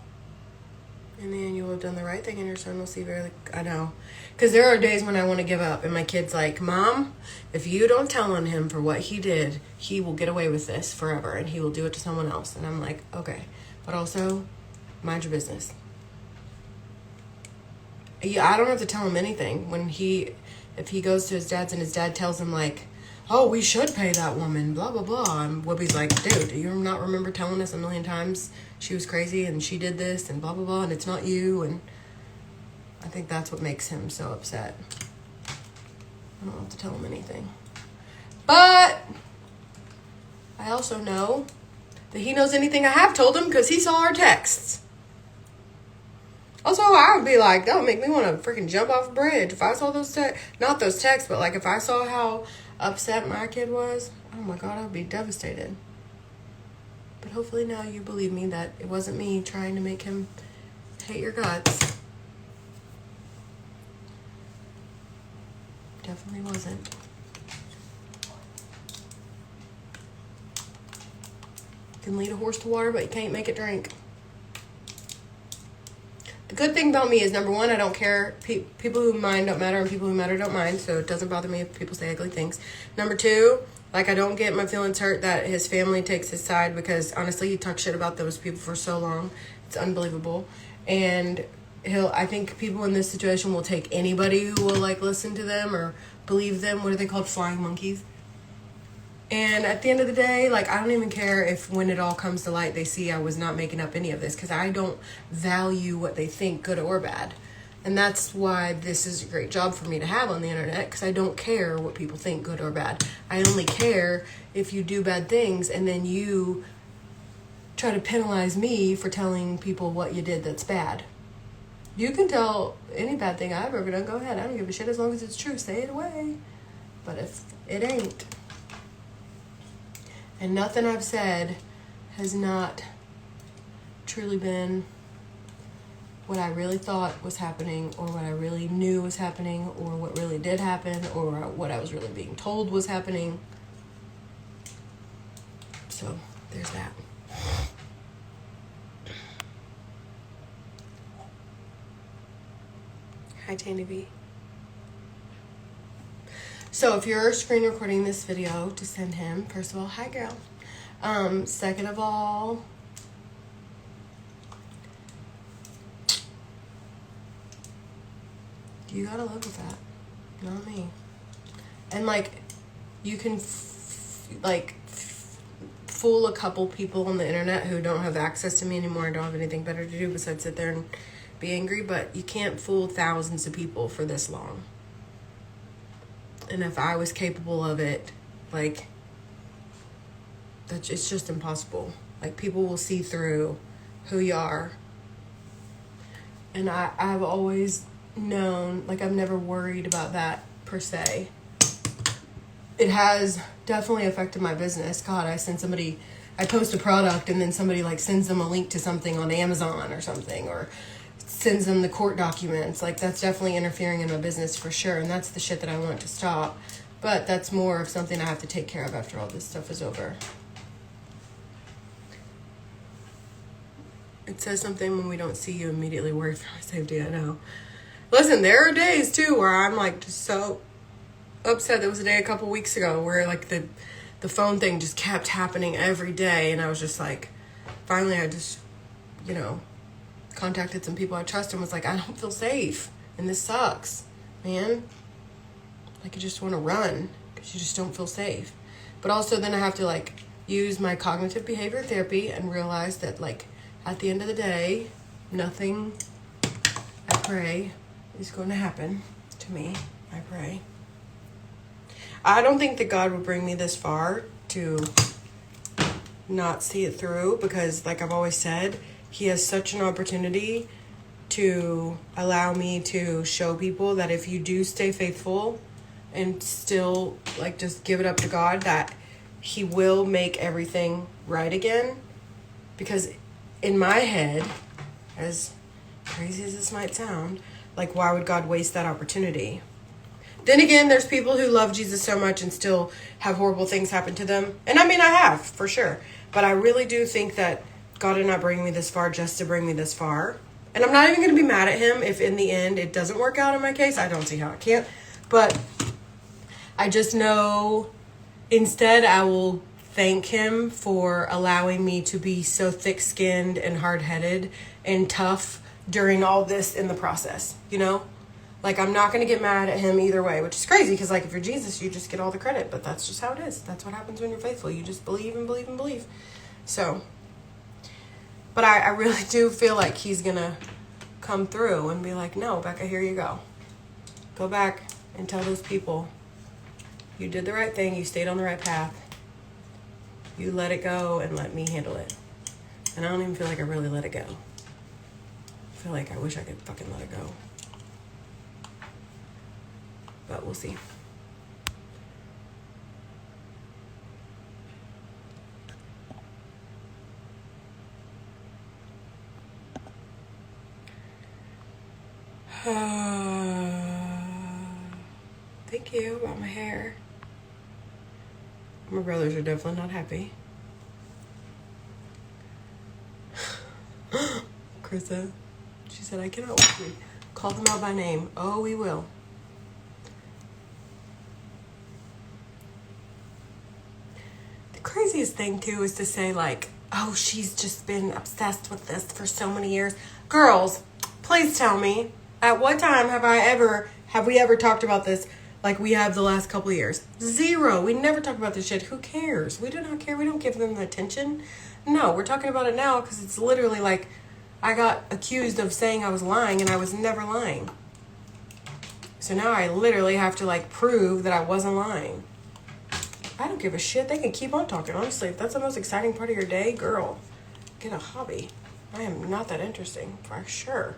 A: And then you will have done the right thing, and your son will see very, I know. Because there are days when I want to give up, and my kid's like, Mom, if you don't tell on him for what he did, he will get away with this forever, and he will do it to someone else. And I'm like, okay. But also, mind your business. Yeah, I don't have to tell him anything. If he goes to his dad's and his dad tells him, like, oh, we should pay that woman, blah, blah, blah. And Whoopi's like, dude, do you not remember telling us a million times she was crazy and she did this and blah, blah, blah, and it's not you? And I think that's what makes him so upset. I don't have to tell him anything. But I also know that he knows anything I have told him because he saw our texts. Also, I would be like, that would make me want to freaking jump off a bridge. If I saw those texts, not those texts, but like if I saw how upset my kid was, oh my God, I would be devastated. But hopefully now you believe me that it wasn't me trying to make him hate your guts. Definitely wasn't. You can lead a horse to water, but you can't make it drink. The good thing about me is, number one, I don't care. People who mind don't matter, and people who matter don't mind, so it doesn't bother me if people say ugly things. Number two, like, I don't get my feelings hurt that his family takes his side, because honestly, he talked shit about those people for so long. It's unbelievable. And I think people in this situation will take anybody who will, like, listen to them or believe them. What are they called? Flying monkeys. And at the end of the day, like, I don't even care if when it all comes to light, they see I was not making up any of this, because I don't value what they think, good or bad. And that's why this is a great job for me to have on the internet, because I don't care what people think, good or bad. I only care if you do bad things and then you try to penalize me for telling people what you did that's bad. You can tell any bad thing I've ever done, go ahead. I don't give a shit as long as it's true. Say it away. But if it ain't, and nothing I've said has not truly been what I really thought was happening, or what I really knew was happening, or what really did happen, or what I was really being told was happening. So, there's that. Hi, Tandy B. So if you're screen recording this video to send him, first of all, hi girl. Second of all, you gotta live with that, not me. And like, you can fool a couple people on the internet who don't have access to me anymore and don't have anything better to do besides sit there and be angry, but you can't fool thousands of people for this long. And if I was capable of it, like, it's just impossible. Like, people will see through who you are. And I've always known, like, I've never worried about that per se. It has definitely affected my business. God, I post a product and then somebody, like, sends them a link to something on Amazon or something, or sends them the court documents. Like, that's definitely interfering in my business for sure. And that's the shit that I want to stop. But that's more of something I have to take care of after all this stuff is over. It says something, when we don't see you, immediately worry for my safety. I know. Listen, there are days too where I'm like just so upset. There was a day a couple weeks ago where like the phone thing just kept happening every day. And I was just like, finally I just, contacted some people I trust and was like, I don't feel safe. And this sucks, man. Like, you just want to run because you just don't feel safe. But also then I have to like use my cognitive behavior therapy and realize that like at the end of the day, nothing, I pray, is going to happen to me. I pray. I don't think that God would bring me this far to not see it through, because like I've always said, he has such an opportunity to allow me to show people that if you do stay faithful and still like just give it up to God, that he will make everything right again. Because in my head, as crazy as this might sound, like, why would God waste that opportunity? Then again, there's people who love Jesus so much and still have horrible things happen to them. And I mean, I have, for sure. But I really do think that God did not bring me this far just to bring me this far. And I'm not even going to be mad at him if in the end it doesn't work out in my case. I don't see how it can't. But I just know instead I will thank him for allowing me to be so thick-skinned and hard-headed and tough during all this in the process, Like, I'm not going to get mad at him either way, which is crazy because, like, if you're Jesus, you just get all the credit. But that's just how it is. That's what happens when you're faithful. You just believe and believe and believe. So, but I really do feel like he's going to come through and be like, no, Becca, here you go. Go back and tell those people you did the right thing. You stayed on the right path. You let it go and let me handle it. And I don't even feel like I really let it go. I feel like I wish I could fucking let it go. But we'll see. Thank you about my hair. My brothers are definitely not happy. Krista, she said, I cannot wait. Call them out by name. Oh, we will. The craziest thing, too, is to say, like, oh, she's just been obsessed with this for so many years. Girls, please tell me, at what time have we ever talked about this like we have the last couple of years? Zero. We never talk about this shit. Who cares? We do not care. We don't give them the attention. No, we're talking about it now because it's literally like I got accused of saying I was lying and I was never lying. So now I literally have to like prove that I wasn't lying. I don't give a shit. They can keep on talking. Honestly, if that's the most exciting part of your day, girl, get a hobby. I am not that interesting, for sure.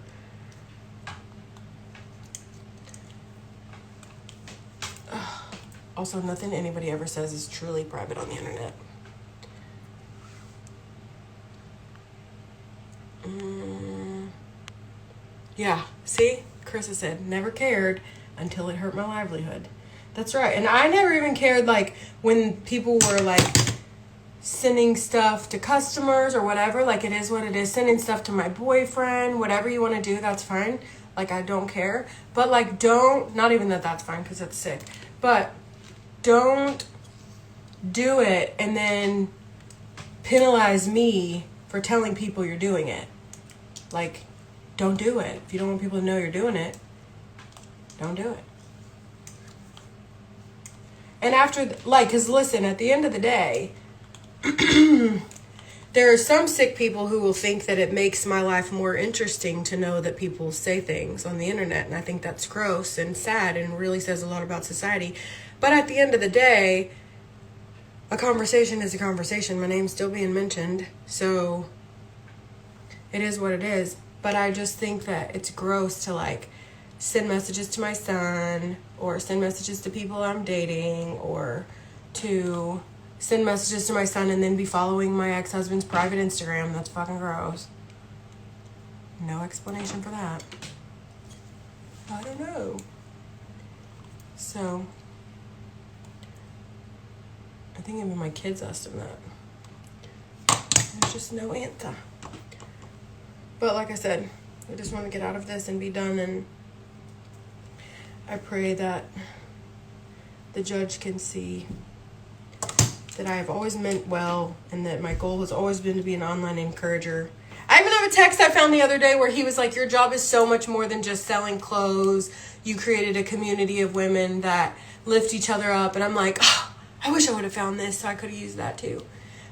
A: Also, nothing anybody ever says is truly private on the internet. Yeah, see? Carissa said, never cared until it hurt my livelihood. That's right. And I never even cared, like, when people were, like, sending stuff to customers or whatever. Like, it is what it is. Sending stuff to my boyfriend, whatever you want to do, that's fine. Like, I don't care. But, like, not even that's fine because it's sick. But don't do it and then penalize me for telling people you're doing it. Like, don't do it. If you don't want people to know you're doing it, don't do it. And after, because listen, at the end of the day, there are some sick people who will think that it makes my life more interesting to know that people say things on the internet. And I think that's gross and sad and really says a lot about society. But at the end of the day, a conversation is a conversation. My name's still being mentioned. So it is what it is. But I just think that it's gross to, like, send messages to my son or send messages to people I'm dating or to send messages to my son and then be following my ex-husband's private Instagram. That's fucking gross. No explanation for that. I don't know. So, I think even my kids asked him that. There's just no answer. But like I said, I just want to get out of this and be done, and I pray that the judge can see that I have always meant well, and that my goal has always been to be an online encourager. I even have a text I found the other day where he was like, your job is so much more than just selling clothes. You created a community of women that lift each other up. And I'm like, oh, I wish I would have found this so I could have used that too.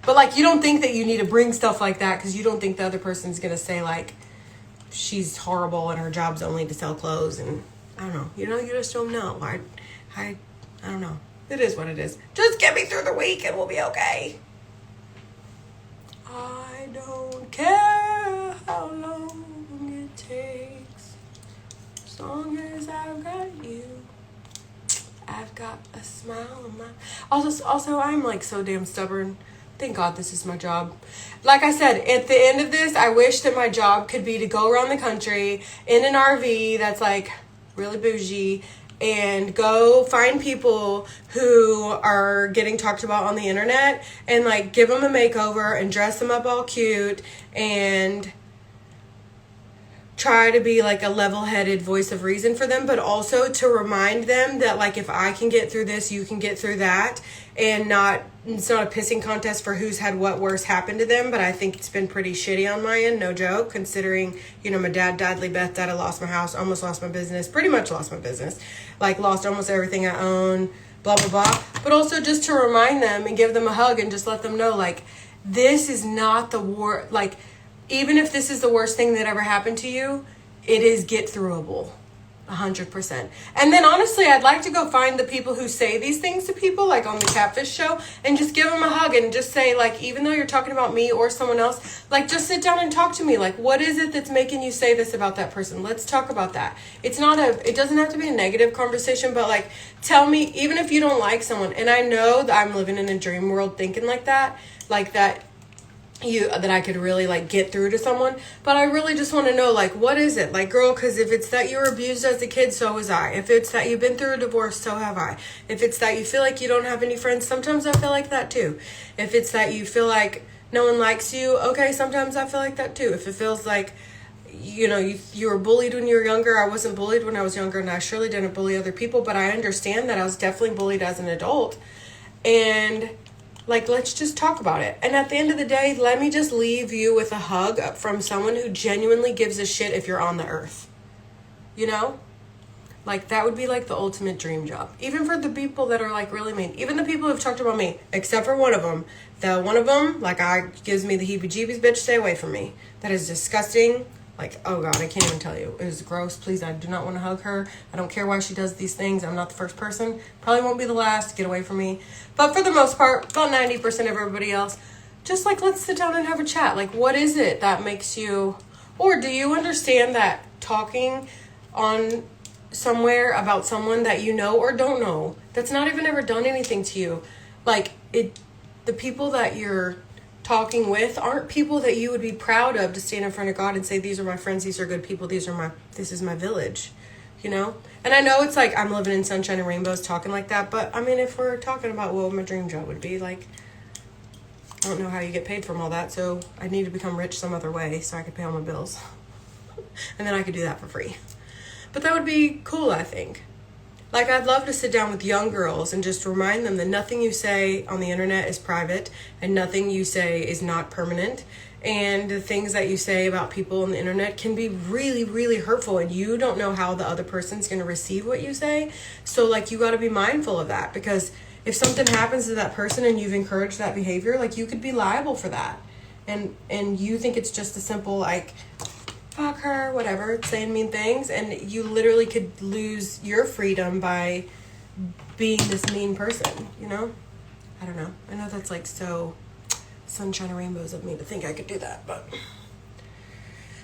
A: But like, you don't think that you need to bring stuff like that because you don't think the other person's going to say like, she's horrible and her job's only to sell clothes. And I don't know, you just don't know. I don't know. It is what it is. Just get me through the week and we'll be okay. I don't care how long it takes, as long as I've got you. I've got a smile on my... Also, I'm like so damn stubborn. Thank God this is my job. Like I said, at the end of this, I wish that my job could be to go around the country in an RV that's like really bougie and go find people who are getting talked about on the internet and like give them a makeover and dress them up all cute and try to be like a level-headed voice of reason for them, but also to remind them that like if I can get through this, you can get through that, and it's not a pissing contest for who's had what worse happen to them, but I think it's been pretty shitty on my end, no joke, considering, my dad died, Beth died, I lost my house, almost lost my business, pretty much lost my business, like lost almost everything I own, blah, blah, blah, but also just to remind them and give them a hug and just let them know, like, this is not the war, like, even if this is the worst thing that ever happened to you, it is get throughable, 100%. And then honestly, I'd like to go find the people who say these things to people, like on the Catfish show, and just give them a hug and just say, like, even though you're talking about me or someone else, like, just sit down and talk to me. Like, what is it that's making you say this about that person? Let's talk about that. It doesn't have to be a negative conversation, but like, tell me, even if you don't like someone, and I know that I'm living in a dream world thinking like that I could really like get through to someone, but I really just want to know, like, what is it, like, girl, because if it's that you were abused as a kid, so was I. If it's that you've been through a divorce, so have I. If it's that you feel like you don't have any friends, sometimes I feel like that too. If it's that you feel like no one likes you, okay, sometimes I feel like that too. If it feels like you were bullied when you were younger, I wasn't bullied when I was younger, and I surely didn't bully other people, but I understand that I was definitely bullied as an adult, and like, let's just talk about it. And at the end of the day, let me just leave you with a hug from someone who genuinely gives a shit if you're on the earth. Like, that would be like the ultimate dream job. Even for the people that are like really mean. Even the people who've talked about me, except for one of them. The one of them, like, gives me the heebie-jeebies, bitch, stay away from me. That is disgusting. Like, oh God, I can't even tell you. It is gross. Please, I do not want to hug her. I don't care why she does these things. I'm not the first person. Probably won't be the last. Get away from me. But for the most part, about 90% of everybody else, just like, let's sit down and have a chat. Like, what is it that makes you, or do you understand that talking on somewhere about someone that you know or don't know, that's not even ever done anything to you, like, the people that you're talking with aren't people that you would be proud of to stand in front of God and say, these are my friends, these are good people, this is my village, And I know it's like I'm living in sunshine and rainbows talking like that, but I mean, if we're talking about what my dream job would be, like, I don't know how you get paid from all that, so I need to become rich some other way so I could pay all my bills. And then I could do that for free. But that would be cool, I think. Like, I'd love to sit down with young girls and just remind them that nothing you say on the internet is private and nothing you say is not permanent. And the things that you say about people on the internet can be really, really hurtful, and you don't know how the other person's going to receive what you say. So, like, you got to be mindful of that, because if something happens to that person and you've encouraged that behavior, like, you could be liable for that. And you think it's just a simple, like, fuck her, whatever, saying mean things, and you literally could lose your freedom by being this mean person, I don't know. I know that's like so sunshine and rainbows of me to think I could do that, but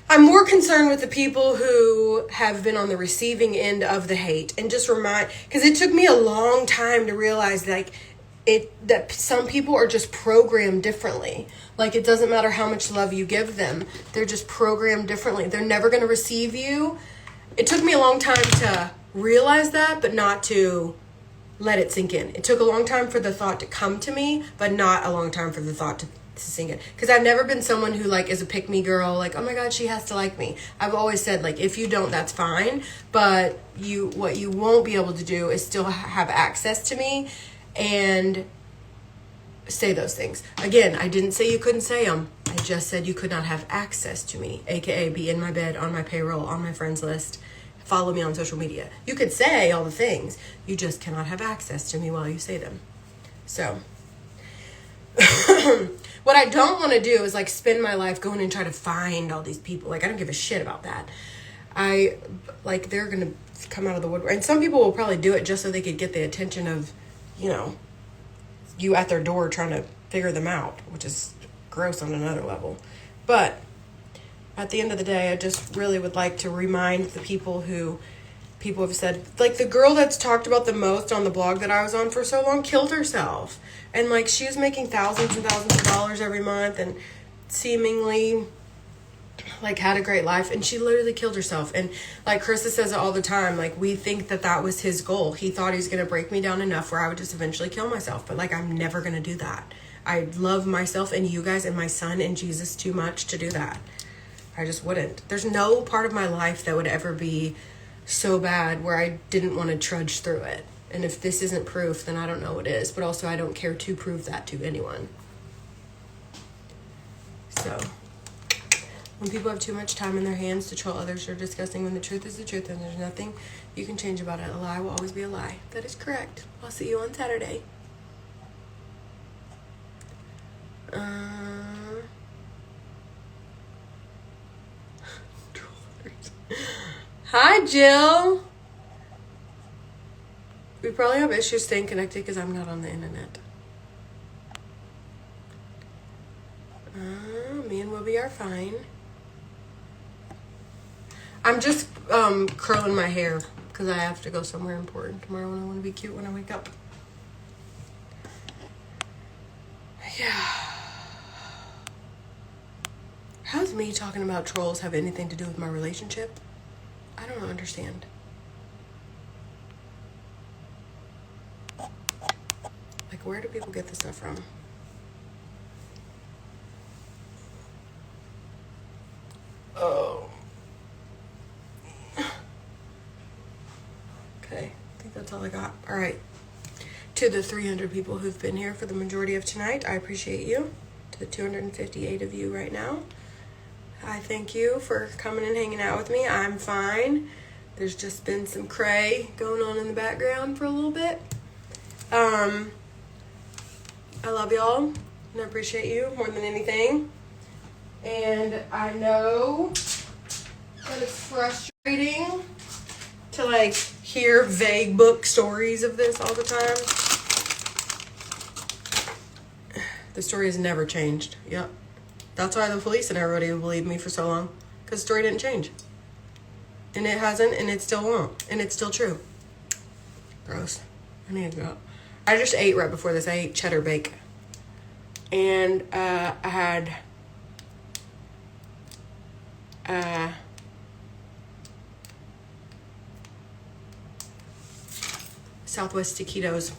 A: I'm more concerned with the people who have been on the receiving end of the hate, and just because it took me a long time to realize, like, that some people are just programmed differently. Like, it doesn't matter how much love you give them. They're just programmed differently. They're never going to receive you. It took me a long time to realize that, but not to let it sink in. It took a long time for the thought to come to me, but not a long time for the thought to sink in. Because I've never been someone who, like, is a pick-me girl, like, oh my God, she has to like me. I've always said, like, if you don't, that's fine. But what you won't be able to do is still have access to me and say those things. Again, I didn't say you couldn't say them. I just said you could not have access to me, aka be in my bed, on my payroll, on my friends list, follow me on social media. You could say all the things. You just cannot have access to me while you say them. So, what I don't want to do is, like, spend my life going and try to find all these people. Like, I don't give a shit about that. They're going to come out of the woodwork. And some people will probably do it just so they could get the attention of, you at their door trying to figure them out, which is gross on another level. But at the end of the day, I just really would like to remind the people have said, like, the girl that's talked about the most on the blog that I was on for so long killed herself. And, like, she was making thousands and thousands of dollars every month and seemingly, like, had a great life. And she literally killed herself. And, like, Carissa says it all the time, like, we think that was his goal. He thought he was going to break me down enough where I would just eventually kill myself. But, like, I'm never going to do that. I love myself and you guys and my son and Jesus too much to do that. I just wouldn't. There's no part of my life that would ever be so bad where I didn't want to trudge through it. And if this isn't proof, then I don't know what is. But also, I don't care to prove that to anyone. So, when people have too much time in their hands to troll others or discussing when the truth is the truth and there's nothing you can change about it, a lie will always be a lie. That is correct. I'll see you on Saturday. Hi, Jill. We probably have issues staying connected because I'm not on the internet. Me and Whoopi are fine. I'm just curling my hair because I have to go somewhere important tomorrow and I want to be cute when I wake up. Yeah. How's me talking about trolls have anything to do with my relationship? I don't understand. Like, where do people get this stuff from? Oh. Okay, I think that's all I got. All right. To the 300 people who've been here for the majority of tonight, I appreciate you. To the 258 of you right now, I thank you for coming and hanging out with me. I'm fine. There's just been some cray going on in the background for a little bit. I love y'all and I appreciate you more than anything. And I know that it's frustrating to, like, hear vague book stories of this all the time. The story has never changed. Yep. That's why the police and everybody believed me for so long. Because the story didn't change. And it hasn't, and it still won't. And it's still true. Gross. I need to go. I just ate right before this. I ate cheddar bake. And I had Southwest taquitos.